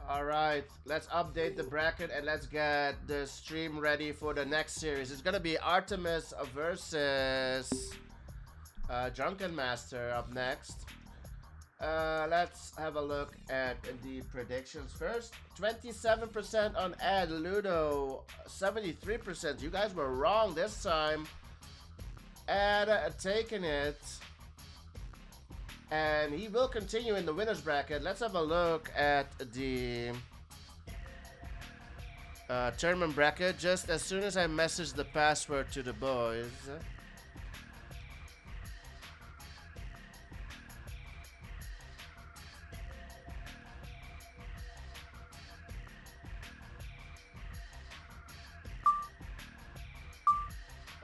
[SPEAKER 3] All right, let's update the bracket and let's get the stream ready for the next series. It's gonna be Artemis versus Drunken Master up next. Let's have a look at the predictions first. 27% on Ed, Ludo 73%. You guys were wrong this time. Ed taking it. And he will continue in the winner's bracket. Let's have a look at the tournament bracket just as soon as I message the password to the boys.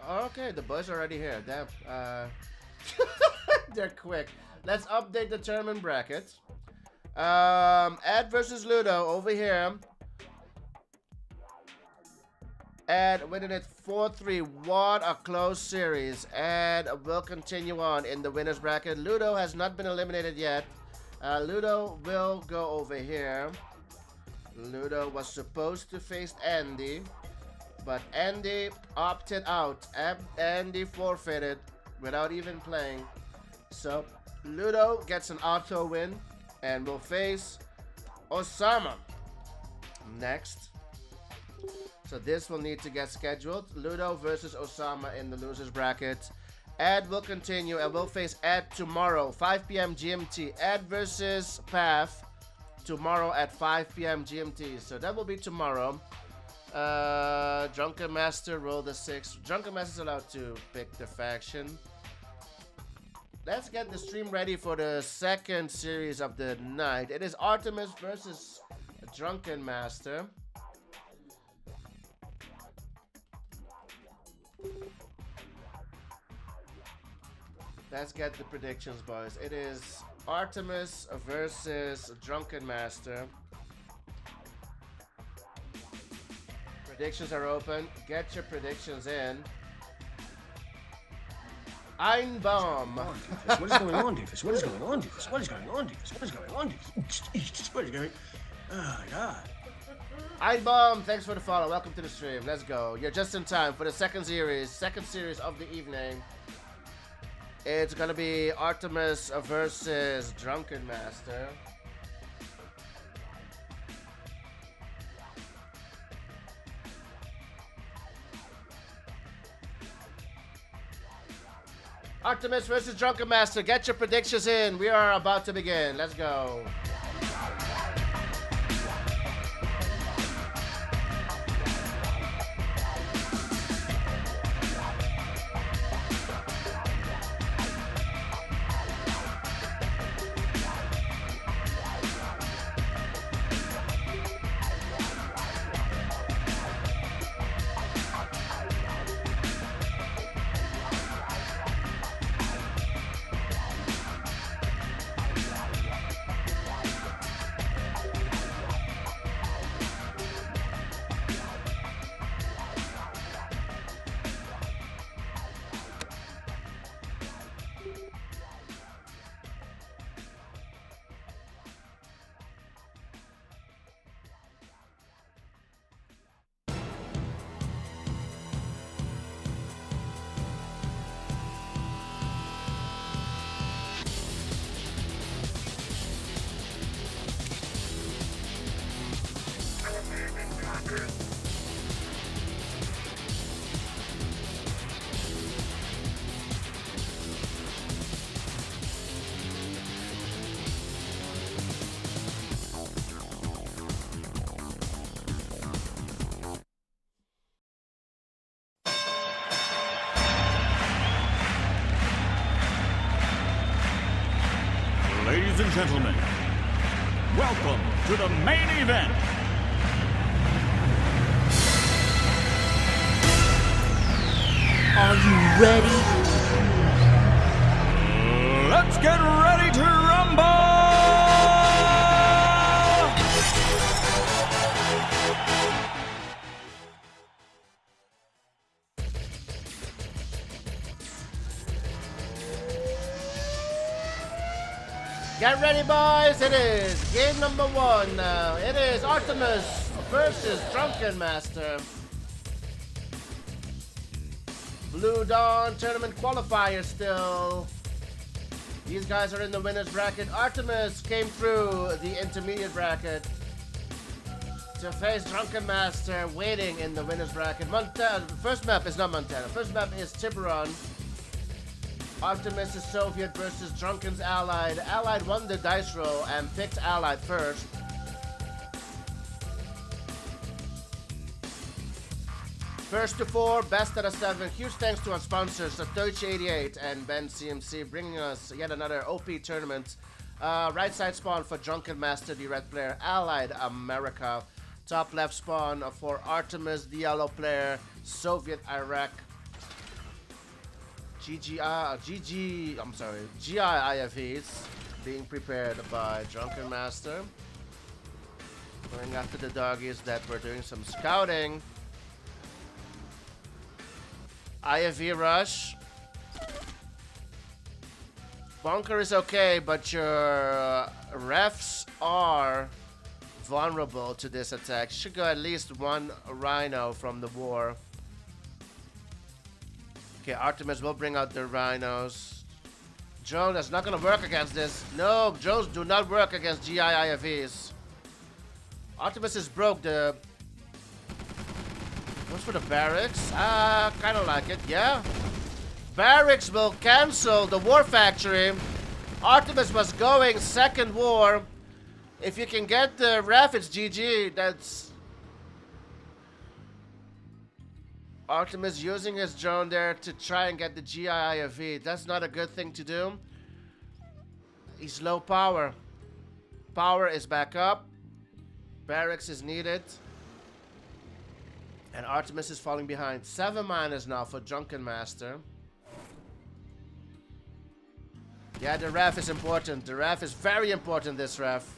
[SPEAKER 3] Okay, the boys are already here. Damn. They're quick. Let's update the tournament bracket. Ed versus Ludo over here. Ed winning it 4-3. What a close series. Ed will continue on in the winner's bracket. Ludo has not been eliminated yet. Ludo will go over here. Ludo was supposed to face Andy, but Andy opted out. Andy forfeited without even playing. So Ludo gets an auto win and will face Osama next. So this will need to get scheduled. Ludo versus Osama in the loser's bracket. Ed will continue and will face Ed tomorrow, 5 p.m. GMT. Ed versus Path tomorrow at 5 p.m. GMT. So that will be tomorrow. Drunken Master, roll the 6. Drunken Master is allowed to pick the faction. Let's get the stream ready for the second series of the night. It is Artemis versus Drunken Master. Let's get the predictions, boys. It is Artemis versus Drunken Master. Predictions are open. Get your predictions in. Einbaum.
[SPEAKER 4] What is going on, Doofus? What is going on, Doofus? What is going on, Doofus? What is going on, Doofus? What is going on? Oh, my God.
[SPEAKER 3] Einbaum, thanks for the follow. Welcome to the stream. Let's go. You're just in time for the second series of the evening. It's gonna be Artemis versus Drunken Master. Artemis versus Drunken Master. Get your predictions in. We are about to begin. Let's go.
[SPEAKER 1] Ladies and gentlemen, welcome to the main event.
[SPEAKER 2] Are you ready?
[SPEAKER 1] Let's get ready to rumble!
[SPEAKER 3] Get ready, boys. It is game number 1 now. It is Artemis versus Drunken Master. Blue Dawn tournament qualifier still. These guys are in the winner's bracket. Artemis came through the intermediate bracket to face Drunken Master, waiting in the winner's bracket. First map is not Montana. First map is Tiburon. Artemis is Soviet versus Drunken's Allied. Allied won the dice roll and picked Allied first. First to 4, best out of 7. Huge thanks to our sponsors, Satoshi88 and Ben CMC, bringing us yet another OP tournament. Right side spawn for Drunken Master, the red player. Allied America. Top left spawn for Artemis, the yellow player. Soviet Iraq. I'm sorry, GIIFEs being prepared by Drunken Master. Going after the doggies that were doing some scouting. IFE rush. Bunker is okay, but your refs are vulnerable to this attack. Should go at least one rhino from the war. Okay, Artemis will bring out the rhinos. Drone, that's not gonna work against this. No, drones do not work against GIIFEs. Artemis is broke. The what's for the barracks? Kind of like it, yeah. Barracks will cancel the war factory. Artemis was going second war. If you can get the ref, it's GG. That's Artemis using his drone there to try and get the GIIFE. That's not a good thing to do. He's low power. Power is back up. Barracks is needed. And Artemis is falling behind. 7 miners now for Drunken Master. Yeah, the ref is important. The ref is very important, this ref.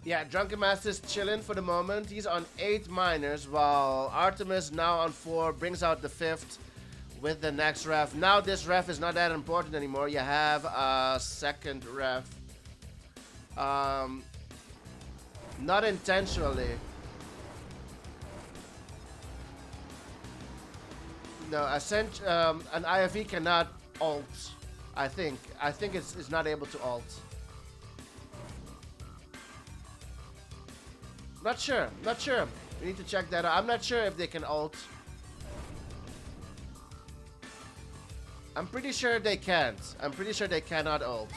[SPEAKER 3] Yeah, Drunken Master is chilling for the moment. He's on 8 miners, while Artemis now on 4 brings out the 5th with the next ref. Now this ref is not that important anymore. You have a second ref. Not intentionally. No, an IFE cannot alt. I think it's not able to alt. Not sure. We need to check that out. I'm not sure if they can alt. I'm pretty sure they can't. I'm pretty sure they cannot ult.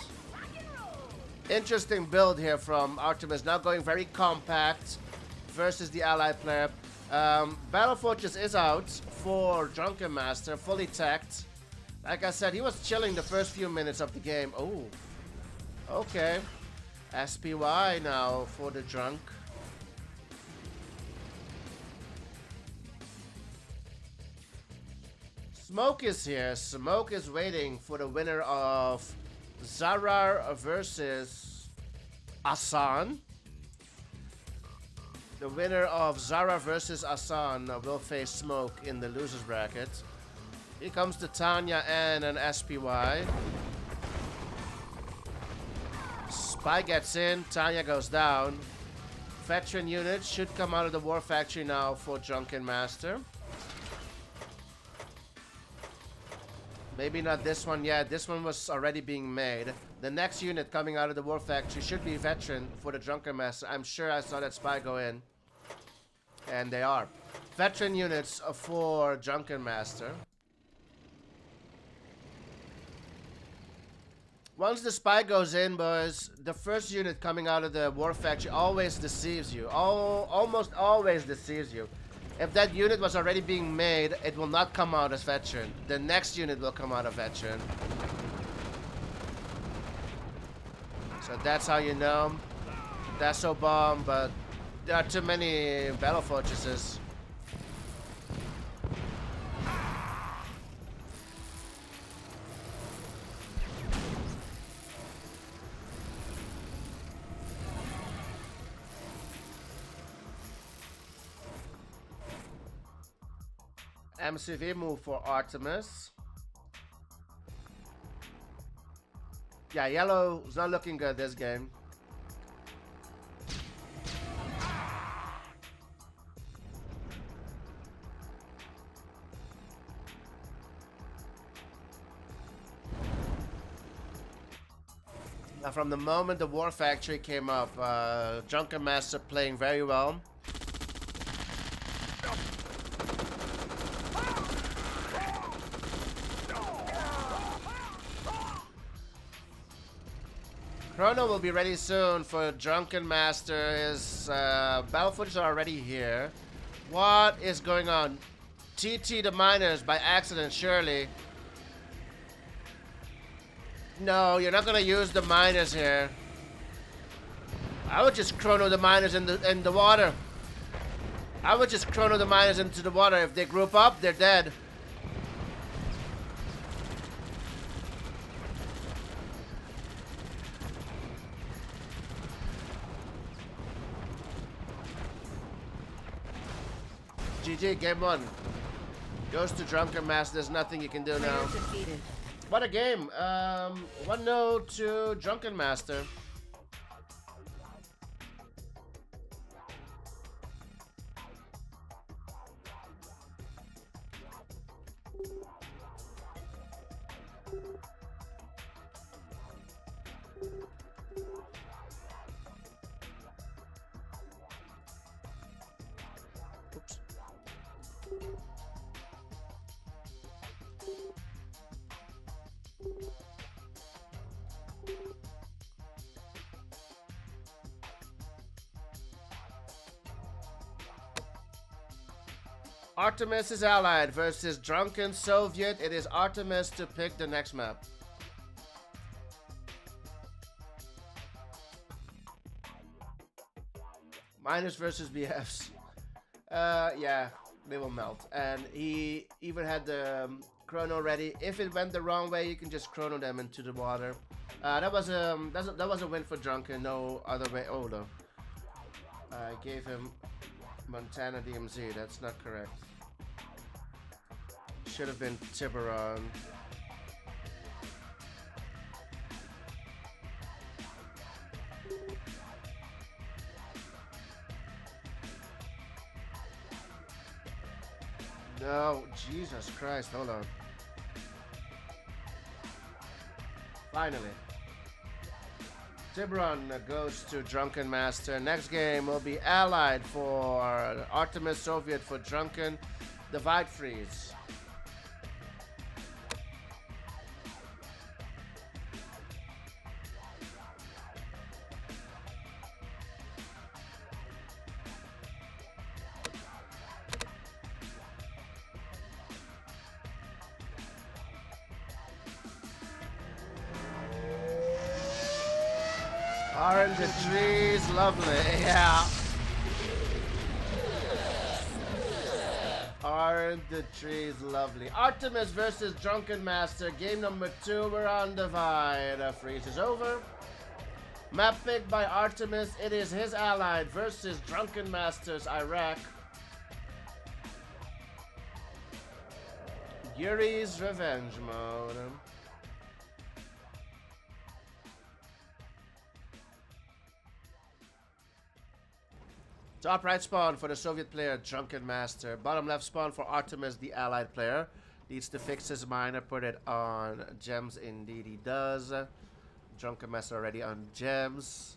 [SPEAKER 3] Interesting build here from Artemis. Now going very compact versus the ally player. Battle Fortress is out for Drunken Master, fully teched. Like I said, he was chilling the first few minutes of the game. Oh, okay. SPY now for the drunk. Smoke is here. Smoke is waiting for the winner of Zarar versus Asan. The winner of Zara versus Asan will face Smoke in the losers bracket. Here comes the Tanya and an SPY. Spy gets in, Tanya goes down. Veteran units should come out of the war factory now for Drunken Master. Maybe not this one yet. This one was already being made. The next unit coming out of the war factory should be veteran for the Drunken Master. I'm sure I saw that spy go in. And they are. Veteran units for Drunken Master. Once the spy goes in, boys, the first unit coming out of the war factory always deceives you. Almost always deceives you. If that unit was already being made, it will not come out as veteran. The next unit will come out of veteran. So that's how you know. That's so bomb, but there are too many battle fortresses. MCV move for Artemis. Yeah, yellow is not looking good this game. Now from the moment the war factory came up, Drunken Master playing very well. Chrono will be ready soon for Drunken Master. His battle footage are already here. What is going on? TT the miners by accident, surely. No, you're not gonna use the miners here. I would just chrono the miners in the water. I would just chrono the miners into the water. If they group up, they're dead. GG, game 1. Goes to Drunken Master. There's nothing you can do now.
[SPEAKER 2] Defeated.
[SPEAKER 3] What a game. 1-0 to Drunken Master. Oops. Artemis is allied versus Drunken Soviet. It is Artemis to pick the next map. Miners versus BFs. Yeah, they will melt. And he even had the chrono ready. If it went the wrong way, you can just chrono them into the water. That was a win for Drunken. No other way. Oh no, I gave him Montana DMZ. That's not correct. Should have been Tiburon. No, Jesus Christ, hold on. Finally. Tiburon goes to Drunken Master. Next game will be allied for Artemis, Soviet for Drunken. Divide freeze. Aren't the trees lovely? Yeah. Aren't the trees lovely? Artemis versus Drunken Master. Game number 2. We're on divide. Freeze is over. Map picked by Artemis. It is his allied versus Drunken Masters Iraq. Yuri's Revenge mode. Top right spawn for the Soviet player, Drunken Master. Bottom left spawn for Artemis, the allied player. Needs to fix his miner, put it on gems. Indeed he does. Drunken Master already on gems.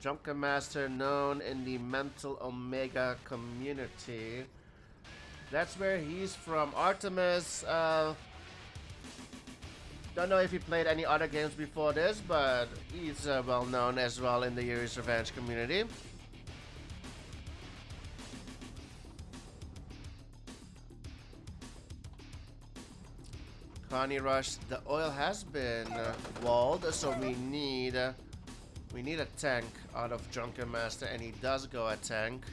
[SPEAKER 3] Drunken Master known in the Mental Omega community. That's where he's from. Artemis, don't know if he played any other games before this, but he's well known as well in the Yuri's Revenge community. Connie Rush, the oil has been walled, so we need a tank out of Drunken Master, and he does go a tank.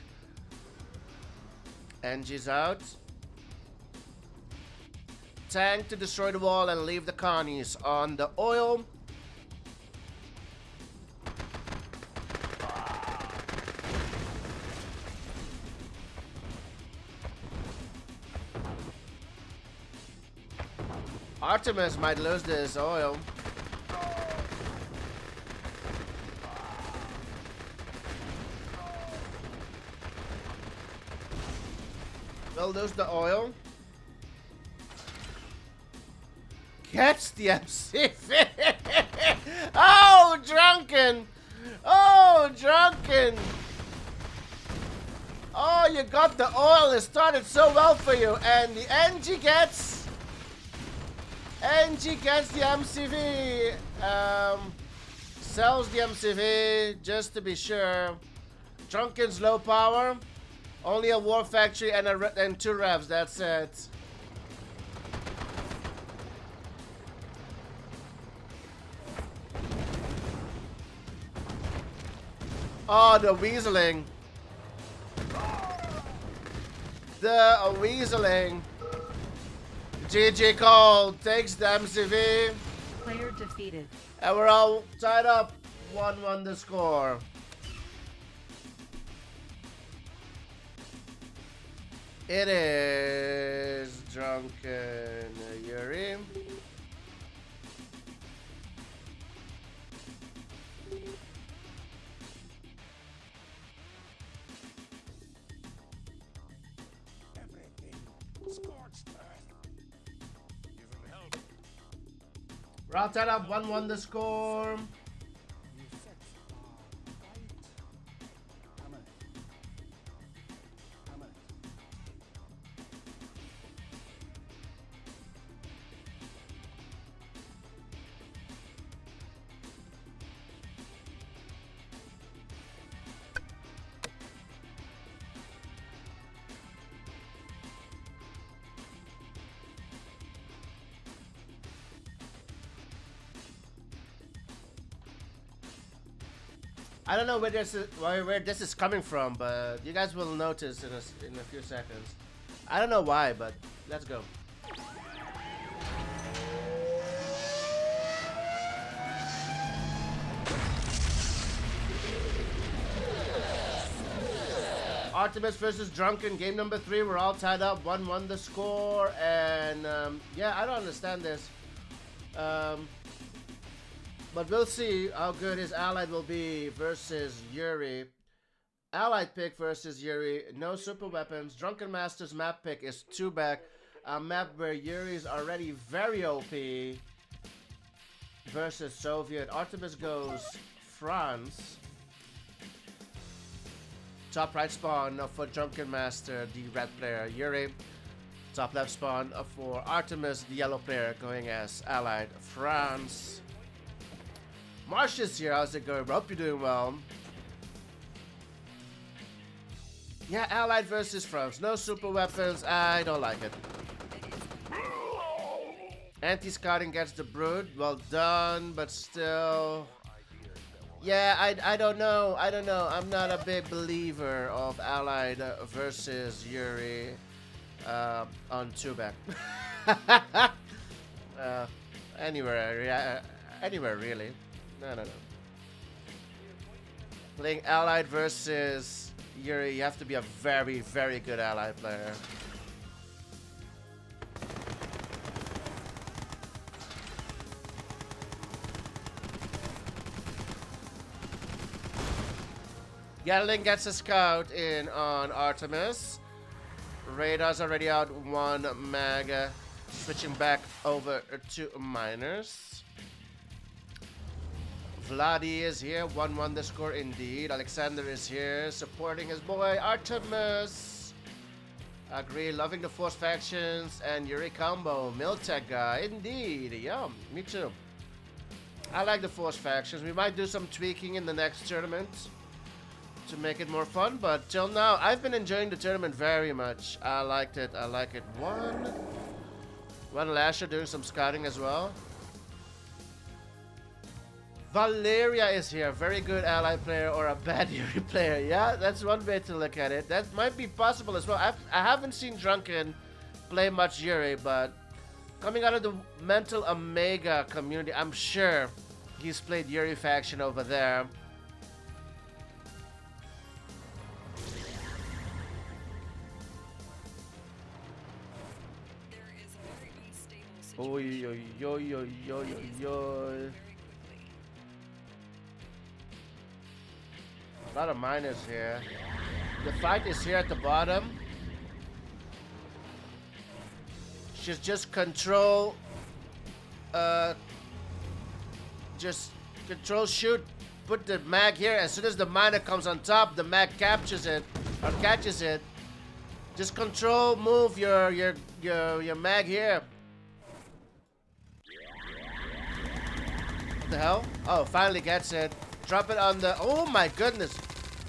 [SPEAKER 3] Angie's out. Tank to destroy the wall and leave the Connies on the oil. Artemis might lose this oil. We'll lose the oil. Catch the MC. Oh, Drunken! Oh, Drunken! Oh, you got the oil. It started so well for you, and the NG gets the MCV. Sells the MCV just to be sure. Drunken's low power. Only a war factory and 2 revs. That's it. Oh, the weaseling. The weaseling. GG Cole takes the MCV.
[SPEAKER 2] Player defeated.
[SPEAKER 3] And we're all tied up. 1-1 the score. It is Drunken Yuri. We're all tied up. 1-1 the score. I don't know where this is coming from, but you guys will notice in a few seconds. I don't know why, but let's go. Artemis versus Drunken, game number 3. We're all tied up, 1-1 the score, and yeah, I don't understand this. But we'll see how good his allied will be versus Yuri. Allied pick versus Yuri. No super weapons. Drunken Master's map pick is 2-back. A map where Yuri is already very OP. Versus Soviet. Artemis goes France. Top right spawn for Drunken Master, the red player. Yuri. Top left spawn for Artemis, the yellow player, going as allied France. Marsh is here. How's it going, bro? Hope you're doing well. Yeah, allied versus France. No super weapons. I don't like it. Anti-scouting gets the brood. Well done, but still. Yeah, I don't know. I don't know. I'm not a big believer of allied versus Yuri on 2-back. Anywhere really. No. Playing allied versus Yuri, you have to be a very, very good allied player. Gatling gets a scout in on Artemis. Radar's already out 1 mag. Switching back over to miners. Vladi is here, 1-1 the score indeed. Alexander is here, supporting his boy Artemis. Agree, loving the Force factions and Yuri combo. Miltech guy, indeed. Yeah, me too. I like the Force factions. We might do some tweaking in the next tournament to make it more fun, but till now, I've been enjoying the tournament very much. I liked it. One Lasher doing some scouting as well. Valeria is here. Very good ally player or a bad Yuri player. Yeah, that's one way to look at it. That might be possible as well. I haven't seen Drunken play much Yuri, but coming out of the Mental Omega community, I'm sure he's played Yuri faction over there. Oy, oy, oy, oy, oy, oy, oy. A lot of miners here. The fight is here at the bottom. She's just control. Just control shoot. Put the mag here. As soon as the miner comes on top, the mag captures it or catches it. Just control move your mag here. What the hell? Oh, finally gets it. Drop it on the... Oh my goodness.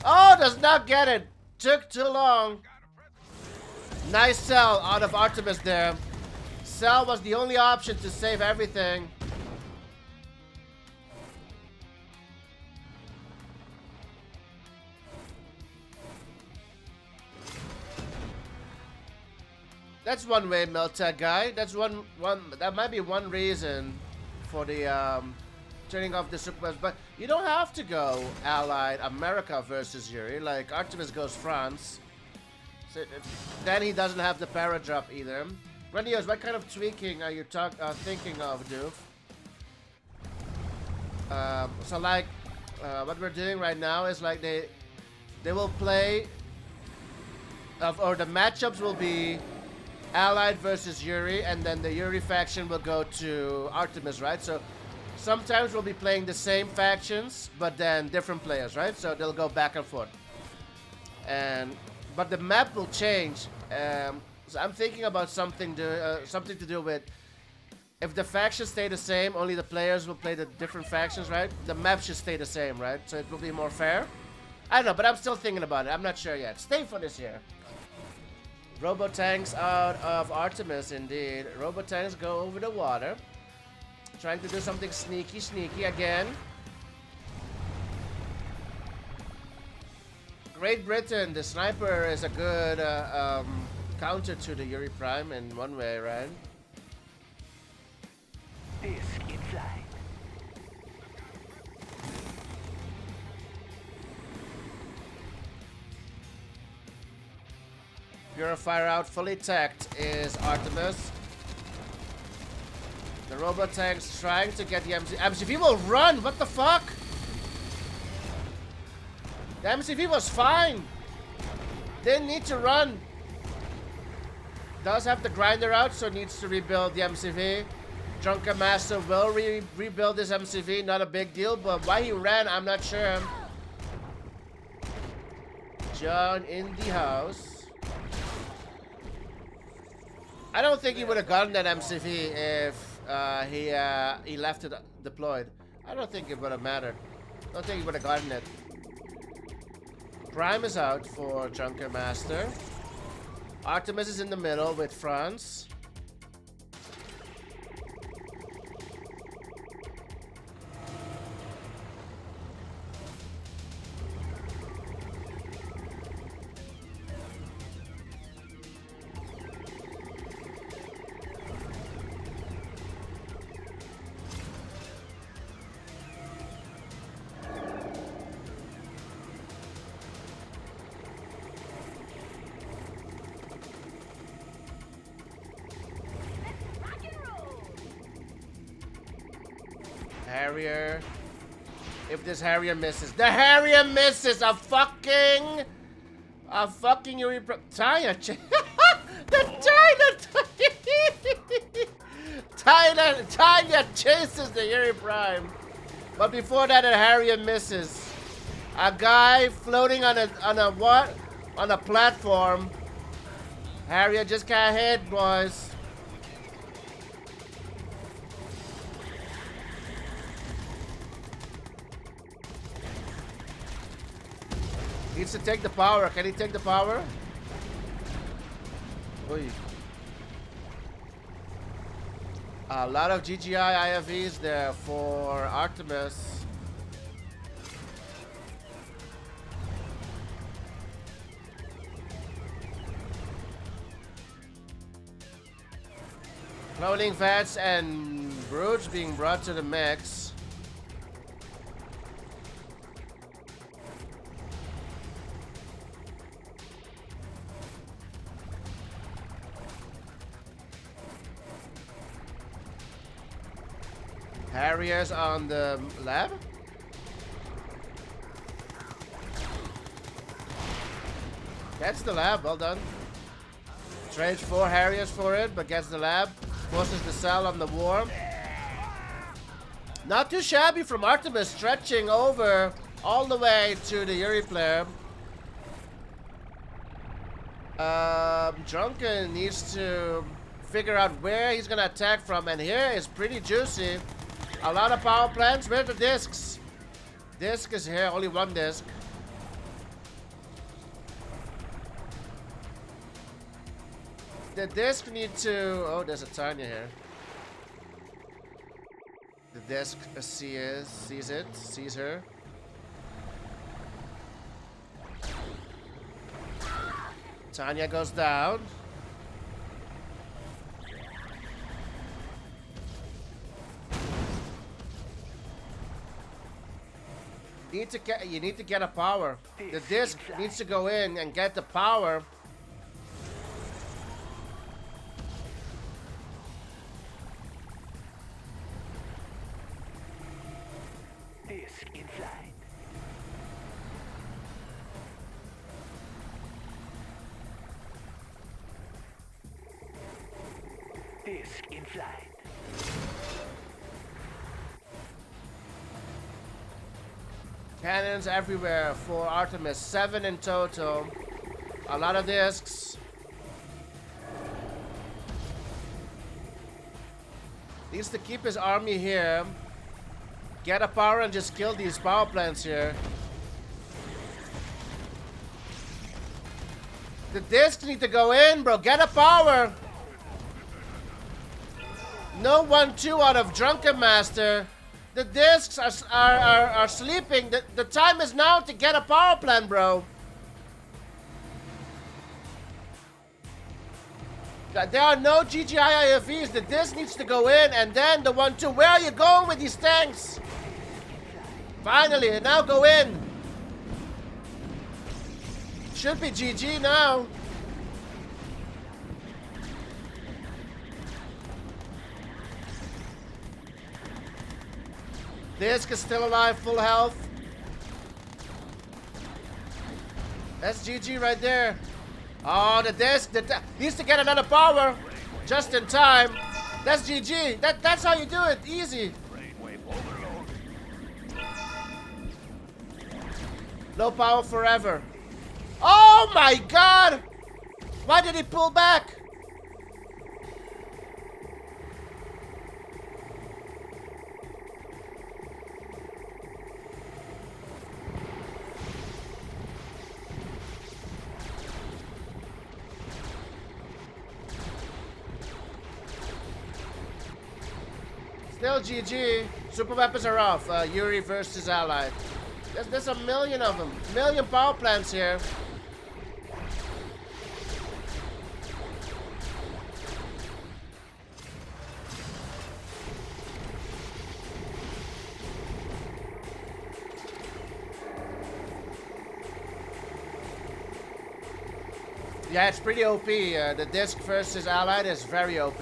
[SPEAKER 3] Oh, does not get it. Took too long. Nice sell out of Artemis there. Sell was the only option to save everything. That's one way, Meltech guy. That's one. That might be one reason for the turning off the super. But you don't have to go Allied America versus Yuri. Like Artemis goes France. So then he doesn't have the para drop either. Grandiose, what kind of tweaking are you thinking of, Doof? So like, what we're doing right now is like they will play, or the matchups will be Allied versus Yuri, and then the Yuri faction will go to Artemis, right? So sometimes we'll be playing the same factions, but then different players, right? So they'll go back and forth. But the map will change. So I'm thinking about something to do with, if the factions stay the same, only the players will play the different factions, right? The map should stay the same, right? So it will be more fair. I don't know, but I'm still thinking about it. I'm not sure yet. Stay for this year. Robo-tanks out of Artemis, indeed. Robo-tanks go over the water. Trying to do something sneaky again. Great Britain, the sniper is a good counter to the Yuri Prime in one way, right? Purifier out, fully teched is Artemis. The Robo-tank's trying to get the MCV will run! What the fuck? The MCV was fine! Didn't need to run. Does have the grinder out, so needs to rebuild the MCV. Drunken Master will rebuild his MCV, not a big deal, but why he ran, I'm not sure. John in the house. I don't think he would have gotten that MCV if he left it deployed. I don't think it would have mattered. I don't think he would have gotten it. Prime is out for Drunken Master. Artemis is in the middle with France. Harrier. If this Harrier misses. The Harrier misses! A fucking Yuri Tanya. Tanya chases the Yuri Prime. But before that, a Harrier misses. A guy floating on a platform. Harrier just can't hit, boys. Needs to take the power. Can he take the power? Oy. A lot of GGI IFVs there for Artemis. Cloning Vats and Broods being brought to the mix. Harriers on the lab. Gets the lab, well done. Trades 4 Harriers for it, but gets the lab. Forces the cell on the warm. Not too shabby from Artemis, stretching over all the way to the Yuri player. Drunken needs to figure out where he's gonna attack from, and here is pretty juicy. A lot of power plants. Where are the discs? Disc is here, only one disc. The disc need to... Oh, there's a Tanya here. The disc sees her. Tanya goes down. You need to get a power. The disc needs to go in and get the power.
[SPEAKER 5] Disc in flight. Disc in flight.
[SPEAKER 3] Cannons everywhere for Artemis. 7 in total. A lot of discs. Needs to keep his army here. Get a power and just kill these power plants here. The discs need to go in, bro. Get a power. No 1-2 out of Drunken Master. The discs are sleeping. The time is now to get a power plant, bro. There are no GGI IFVs. The disc needs to go in, and then the 1-2. Where are you going with these tanks? Finally, now go in. Should be GG now. Disc is still alive, full health. That's GG right there. Oh, the disc needs to get another power. Just in time. That's GG. That's how you do it. Easy. No power forever. Oh my god! Why did he pull back? Still GG. Super weapons are off. Yuri versus Allied. There's a million of them. Million power plants here. Yeah, it's pretty OP. The disc versus Allied is very OP.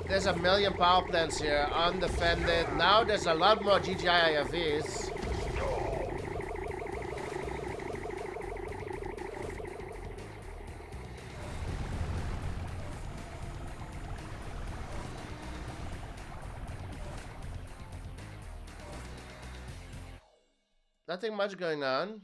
[SPEAKER 3] There's a million power plants here, undefended. Now there's a lot more GGI IFVs. Nothing much going on.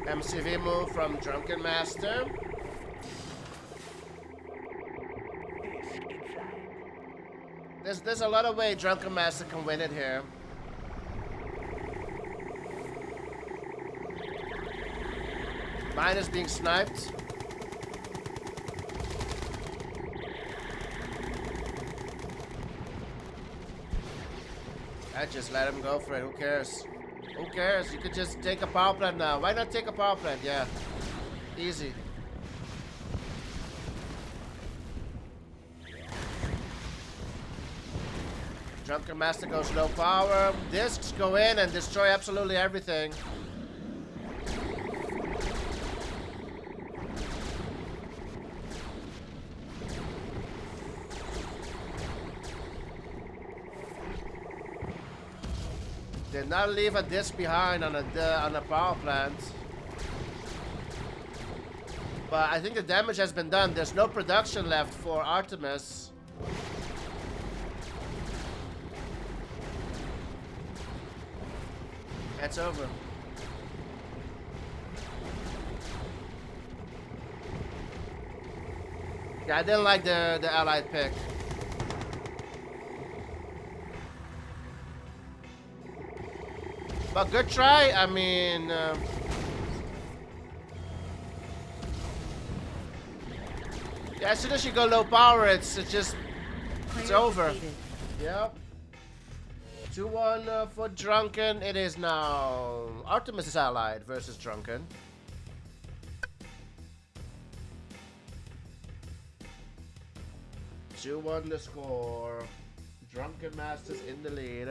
[SPEAKER 3] MCV move from Drunken Master. There's a lot of way Drunken Master can win it here. Mine is being sniped. I just let him go for it. Who cares? Who cares? You could just take a power plant now. Why not take a power plant? Yeah. Easy. Drunken Master goes low power. Discs go in and destroy absolutely everything. Did not leave a disc behind on a power plant. But I think the damage has been done. There's no production left for Artemis. It's over. Yeah, I didn't like the allied pick. But good try. I mean, yeah, as soon as you go low power, it's just it's
[SPEAKER 2] Player
[SPEAKER 3] over.
[SPEAKER 2] defeated.
[SPEAKER 3] Yep. 2-1 for Drunken. It is now Artemis is allied versus Drunken. Two one the score. Drunken Masters in the lead.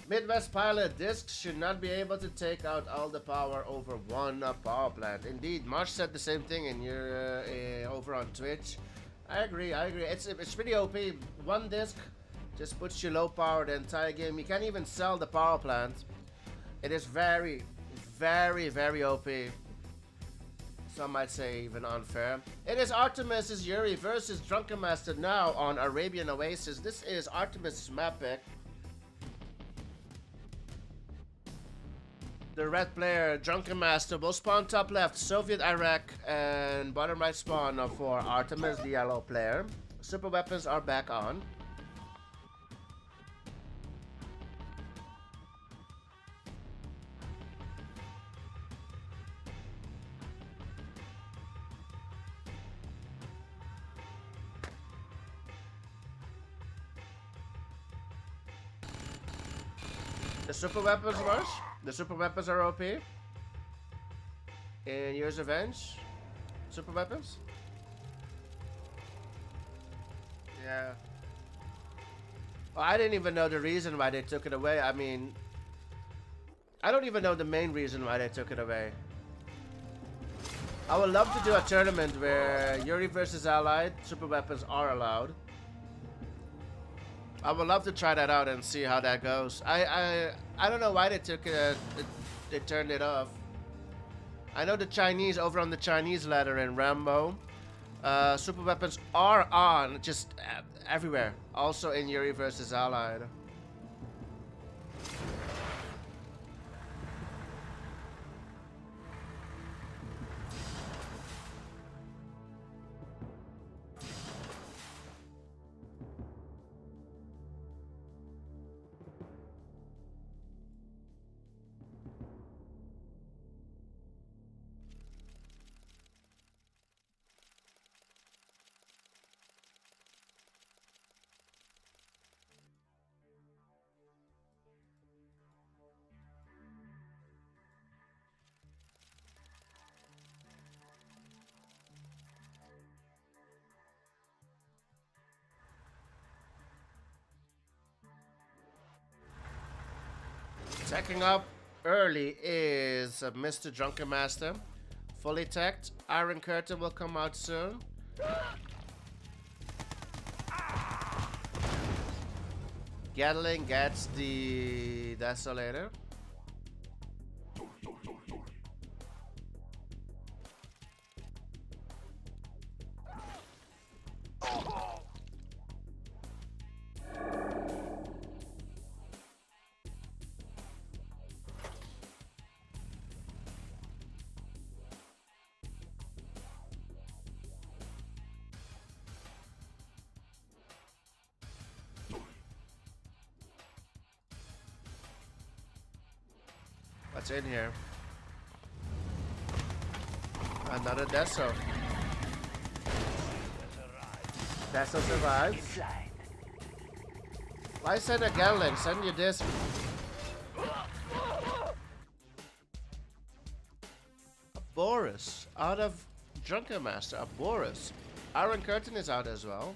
[SPEAKER 3] Midwest Pilot discs should not be able to take out all the power over one power plant. Indeed, Marsh said the same thing in your over on Twitch. I agree. It's pretty OP. One disc just puts you low power the entire game. You can't even sell the power plant. It is very, very OP. Some might say even unfair. It is Artemis' Yuri versus Drunken Master now on Arabian Oasis. This is Artemis' map pick. The red player, Drunken Master, will spawn top left, Soviet Iraq, and bottom right spawn for Artemis, the yellow player. Super weapons are back on. The super weapons rush. The super weapons are OP. In Year's Revenge. Super weapons. Yeah. Well, I didn't even know the reason why they took it away. I mean, I don't even know the main reason why they took it away. I would love to do a tournament where Yuri versus Allied super weapons are allowed. I would love to try that out and see how that goes. I don't know why they took it. They turned it off. I know the Chinese over on the Chinese ladder in Rambo. Super weapons are on just everywhere. Also in Yuri versus Allied. Teching up early is Mr. Drunken Master. Fully teched. Iron Curtain will come out soon. Gatling gets the Desolator. What's in here? Another Deso. Deso survives.
[SPEAKER 5] Inside.
[SPEAKER 3] Why send a Gatling? Send your disc. A Boris out of Drunken Master. A Boris. Iron Curtain is out as well.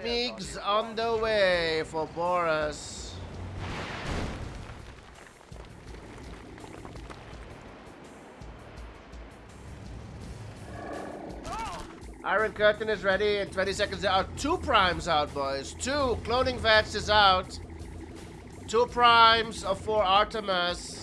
[SPEAKER 3] Meeks on the way for Boris. Iron Curtain is ready in 20 seconds out. 2 primes out, boys. 2 cloning vets is out. 2 primes for Artemis.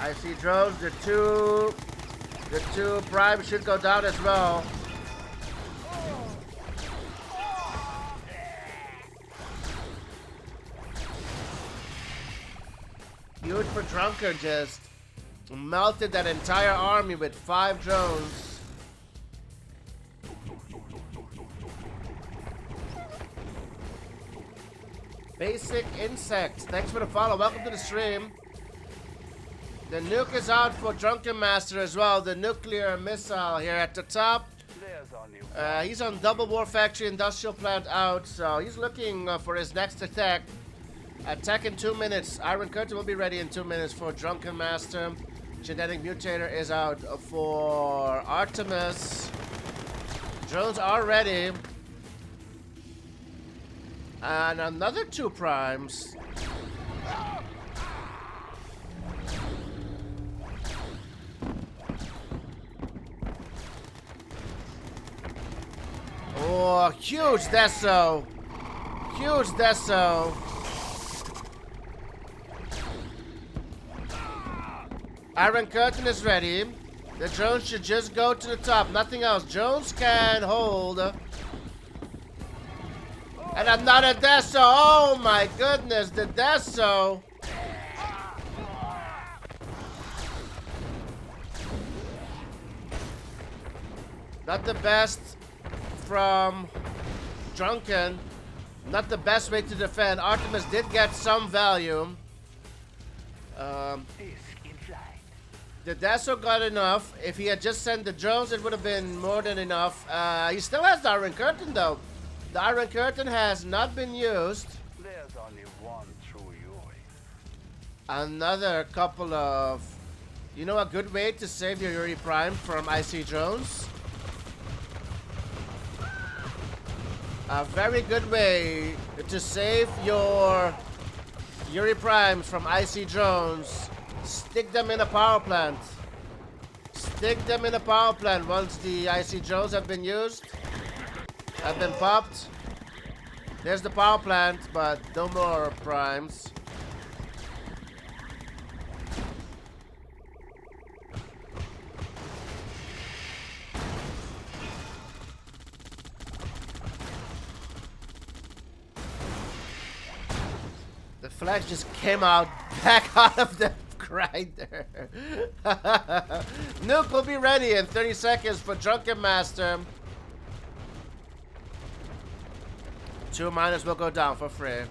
[SPEAKER 3] I see drones. The two primes should go down as well. Huge for Drunken, just melted that entire army with 5 drones. Basic Insects, thanks for the follow. Welcome to the stream. The nuke is out for Drunken Master as well. The nuclear missile here at the top. He's on Double War Factory Industrial Plant out, so he's looking for his next attack. Attack in 2 minutes. Iron Curtain will be ready in 2 minutes for Drunken Master. Genetic Mutator is out for Artemis. Drones are ready. And another 2 primes. Oh, huge Deso. Huge Deso. Iron Curtain is ready. The drones should just go to the top. Nothing else. Drones can hold. And another Deso. Oh my goodness. The Deso. Not the best from Drunken. Not the best way to defend. Artemis did get some value. The Deso got enough. If he had just sent the drones, it would have been more than enough. He still has the Iron Curtain though. The Iron Curtain has not been used.
[SPEAKER 5] There's only one true Yuri.
[SPEAKER 3] Another couple of... You know a good way to save your Yuri Prime from IC drones? A very good way to save your Yuri Primes from IC drones. Stick them in a power plant. Stick them in a power plant once the IC drones have been used. Have been popped. There's the power plant, but no more primes. The flash just came out back out of the grinder. Nuke will be ready in 30 seconds for Drunken Master. 2 miners will go down for free.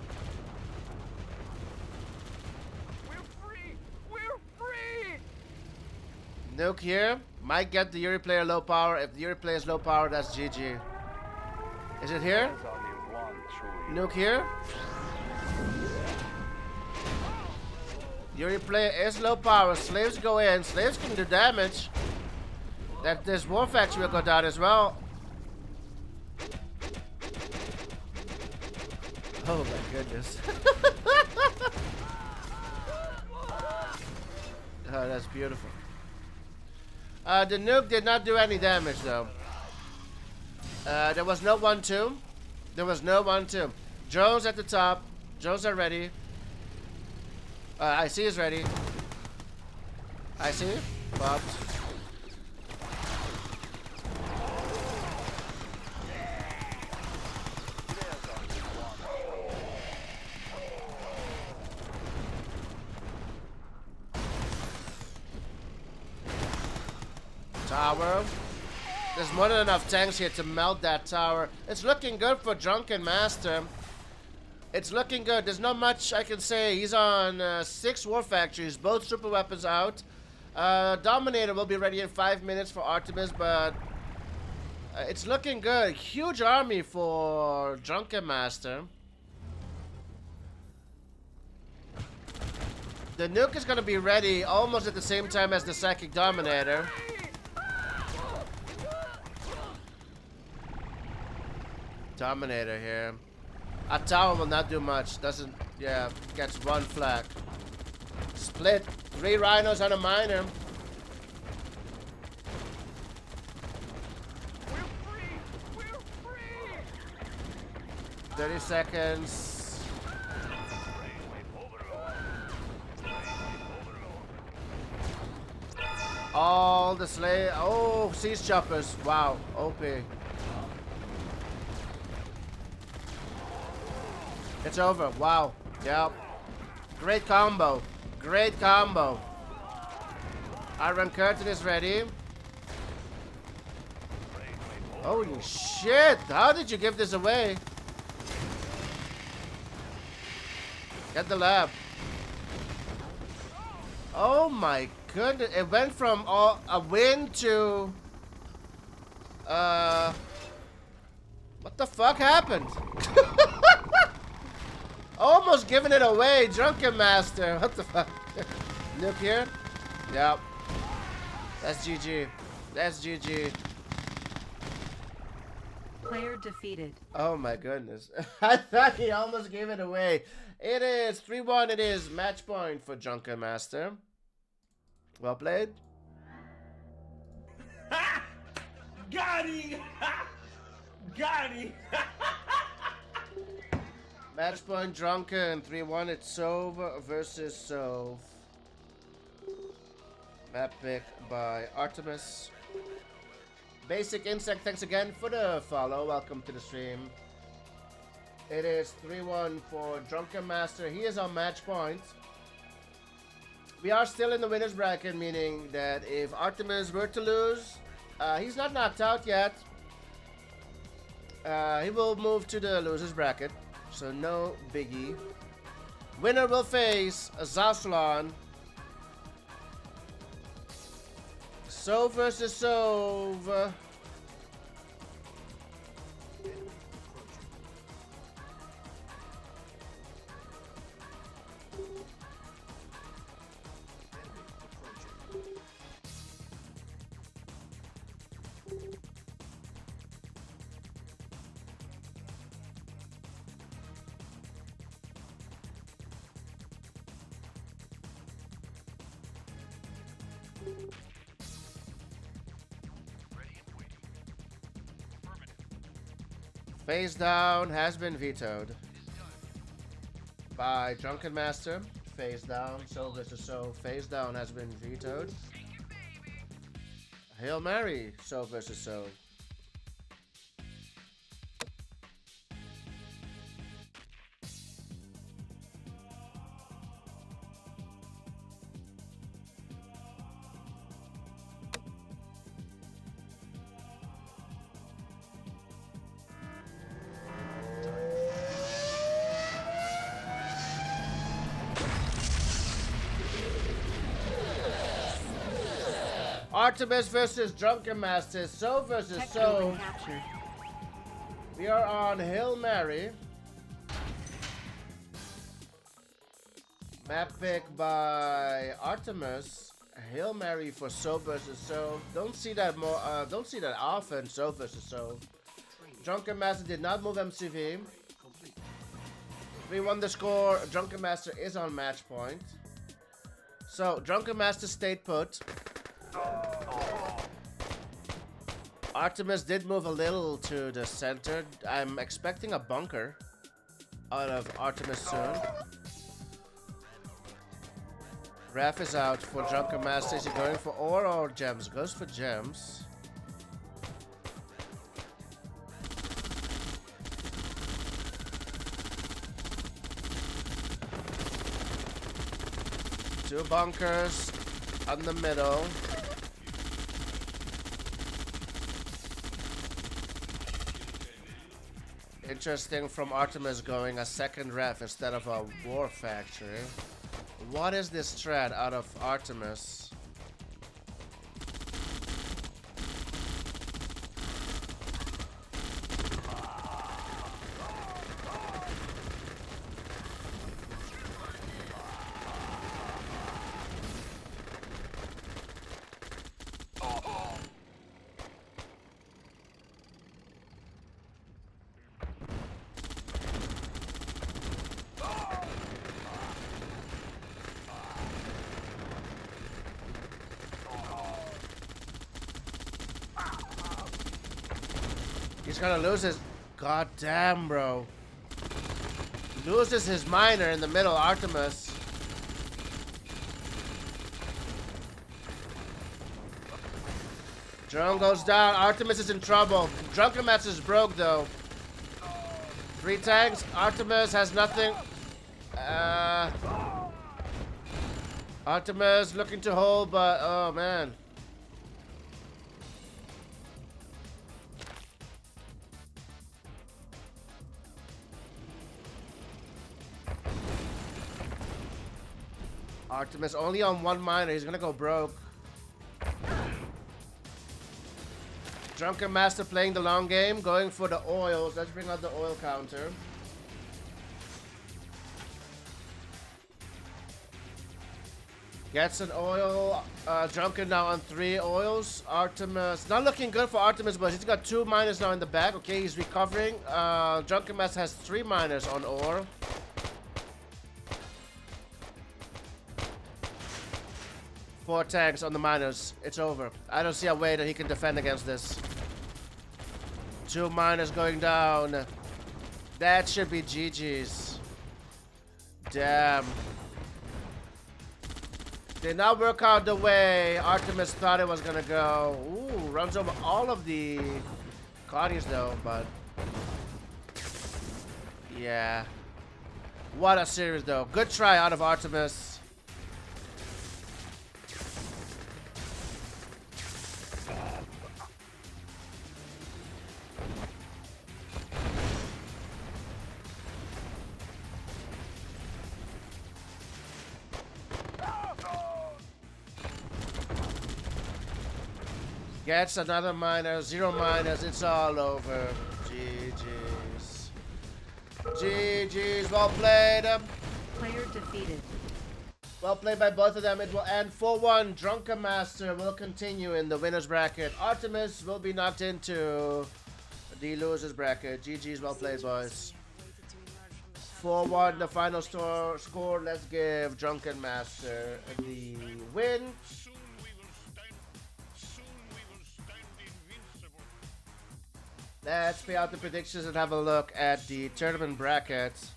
[SPEAKER 5] We're free! We're free!
[SPEAKER 3] Nuke here. Might get the Yuri player low power. If the Yuri player is low power, that's GG. Is it here?
[SPEAKER 5] There's only one true
[SPEAKER 3] Nuke here. Yuri player is low power. Slaves go in. Slaves can do damage. That this war factory will go down as well. Oh my goodness. Oh, that's beautiful. The nuke did not do any damage though. There was no 1-2. There was no 1-2. Jones at the top. Jones are ready. IC is ready. IC. Popped. Tower. There's more than enough tanks here to melt that tower. It's looking good for Drunken Master. It's looking good. There's not much I can say. He's on 6 war factories, both super weapons out. Dominator will be ready in 5 minutes for Artemis, but it's looking good. Huge army for Drunken Master. The nuke is going to be ready almost at the same time as the Psychic Dominator. Dominator here. A tower will not do much. Doesn't, yeah, gets 1 flag. Split. 3 rhinos on a miner.
[SPEAKER 5] We're free! We're free!
[SPEAKER 3] 30 seconds. All the slay. Oh, siege choppers. Wow. OP. It's over. Wow. Yep. Great combo. Great combo. Iron Curtain is ready. Holy shit. How did you give this away? Get the lab. Oh my goodness. It went from a win to... What the fuck happened? Almost giving it away, Drunken Master. What the fuck? Look here. Yep. That's GG. That's GG.
[SPEAKER 2] Player defeated.
[SPEAKER 3] Oh my goodness. I thought he almost gave it away. It is 3-1. It is match point for Drunken Master. Well played.
[SPEAKER 4] Got him! Got him!
[SPEAKER 3] Match point Drunken 3-1. It's Sove versus Sove. Map pick by Artemis. Basic Insect, thanks again for the follow. Welcome to the stream. It is 3-1 for Drunken Master. He is on match point. We are still in the winner's bracket, meaning that if Artemis were to lose, he's not knocked out yet. He will move to the loser's bracket. So no biggie. Winner will face Zaslan. Sove versus Sove. Phase down has been vetoed by Drunken Master. Phase down, Sove versus Sove. Phase down has been vetoed. Hail Mary, Sove versus Sove. Artemis versus Drunken Master. Sove versus Sove.
[SPEAKER 2] Captured.
[SPEAKER 3] We are on Hail Mary. Map pick by Artemis. Hail Mary for Sove versus Sove. Don't see that more. Don't see that often. Sove versus Sove. Drunken Master did not move MCV. We won the score. Drunken Master is on match point. So Drunken Master stayed put. Artemis did move a little to the center. I'm expecting a bunker out of Artemis soon. Ref is out for Drunken Master. Is he going for ore or gems? Goes for gems. Two bunkers on the middle. Interesting from Artemis going a second ref instead of a war factory. What is this strat out of Artemis? He's gonna lose his... God damn, bro. Loses his miner in the middle, Artemis. Drone goes down. Artemis is in trouble. Drunken Master is broke, though. 3 tanks. Artemis has nothing. Artemis looking to hold, but... Oh, man. Artemis only on 1 miner. He's gonna go broke. Drunken Master playing the long game, going for the oils. Let's bring out the oil counter. Gets an oil. Drunken now on 3 oils. Artemis not looking good for Artemis, but he's got 2 miners now in the back. Okay, he's recovering. Drunken Master has 3 miners on ore. Four tanks on the miners. It's over. I don't see a way that he can defend against this. 2 miners going down. That should be GG's. Damn. Did not work out the way Artemis thought it was gonna go. Ooh, runs over all of the Connies though, but... Yeah. What a series though. Good try out of Artemis. Gets another miner, 0 miners, it's all over. GG's. GG's, well played.
[SPEAKER 2] Player defeated.
[SPEAKER 3] Well played by both of them. It will end 4-1. Drunken Master will continue in the winner's bracket. Artemis will be knocked into the loser's bracket. GG's, well played, boys. 4-1, the final score. Let's give Drunken Master the win. Let's pay out the predictions and have a look at the tournament brackets.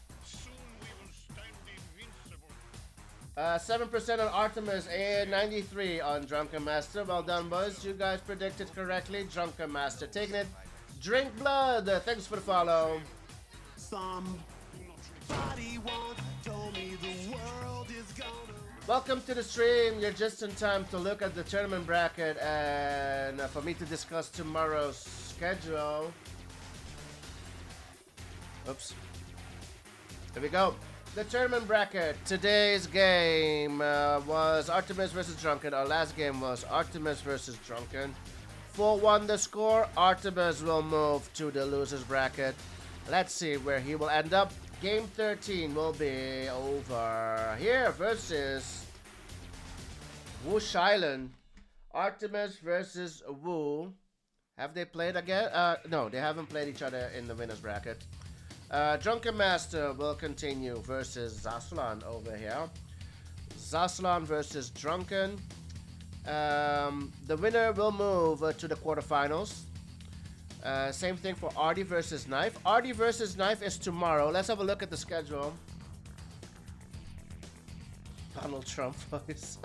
[SPEAKER 3] 7% on Artemis and 93 on Drunken Master. Well done, boys. You guys predicted correctly. Drunken Master taking it. Drink blood. Thanks for the follow. Somebody once told me the world is gonna... Welcome to the stream. You're just in time to look at the tournament bracket and for me to discuss tomorrow's schedule. Oops. Here we go. The tournament bracket. Today's game was Artemis versus Drunken. Our last game was Artemis versus Drunken. 4-1 the score. Artemis will move to the loser's bracket. Let's see where he will end up. Game 13 will be over here versus Woosh Island. Artemis versus Woo. Have they played again? No, they haven't played each other in the winner's bracket. Drunken Master will continue versus Zaslan over here. Zaslan versus Drunken. The winner will move to the quarterfinals. Same thing for Artie versus Knife. Artie versus Knife is tomorrow. Let's have a look at the schedule. Donald Trump voice.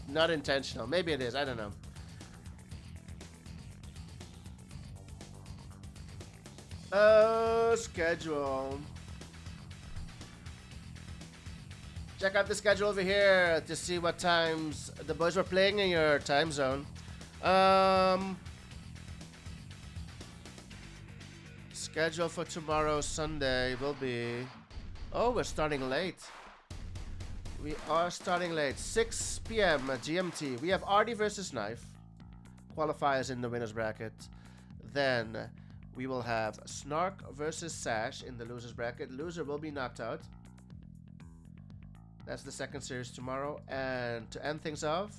[SPEAKER 3] Not intentional. Maybe it is. I don't know. Schedule. Check out the schedule over here to see what times the boys were playing in your time zone. Schedule for tomorrow, Sunday, will be... Oh, we're starting late. We are starting late. 6 p.m. GMT. We have Artie versus Knife. Qualifiers in the winner's bracket. Then we will have Snark versus Sash in the loser's bracket. Loser will be knocked out. That's the second series tomorrow. And to end things off,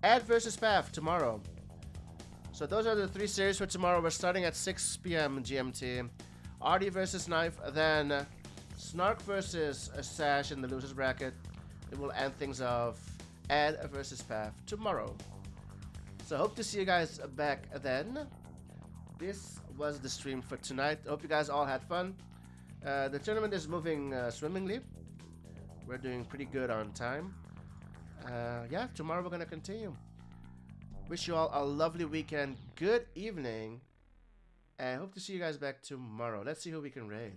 [SPEAKER 3] Ed versus Path tomorrow. So those are the 3 series for tomorrow. We're starting at 6 p.m. GMT. Artie versus Knife. Then Snark versus Sash in the loser's bracket. It will end things off. Ed versus Path tomorrow. So hope to see you guys back then. This was the stream for tonight. Hope you guys all had fun. The tournament is moving swimmingly. We're doing pretty good on time. Yeah, tomorrow we're going to continue. Wish you all a lovely weekend. Good evening. And hope to see you guys back tomorrow. Let's see who we can raid.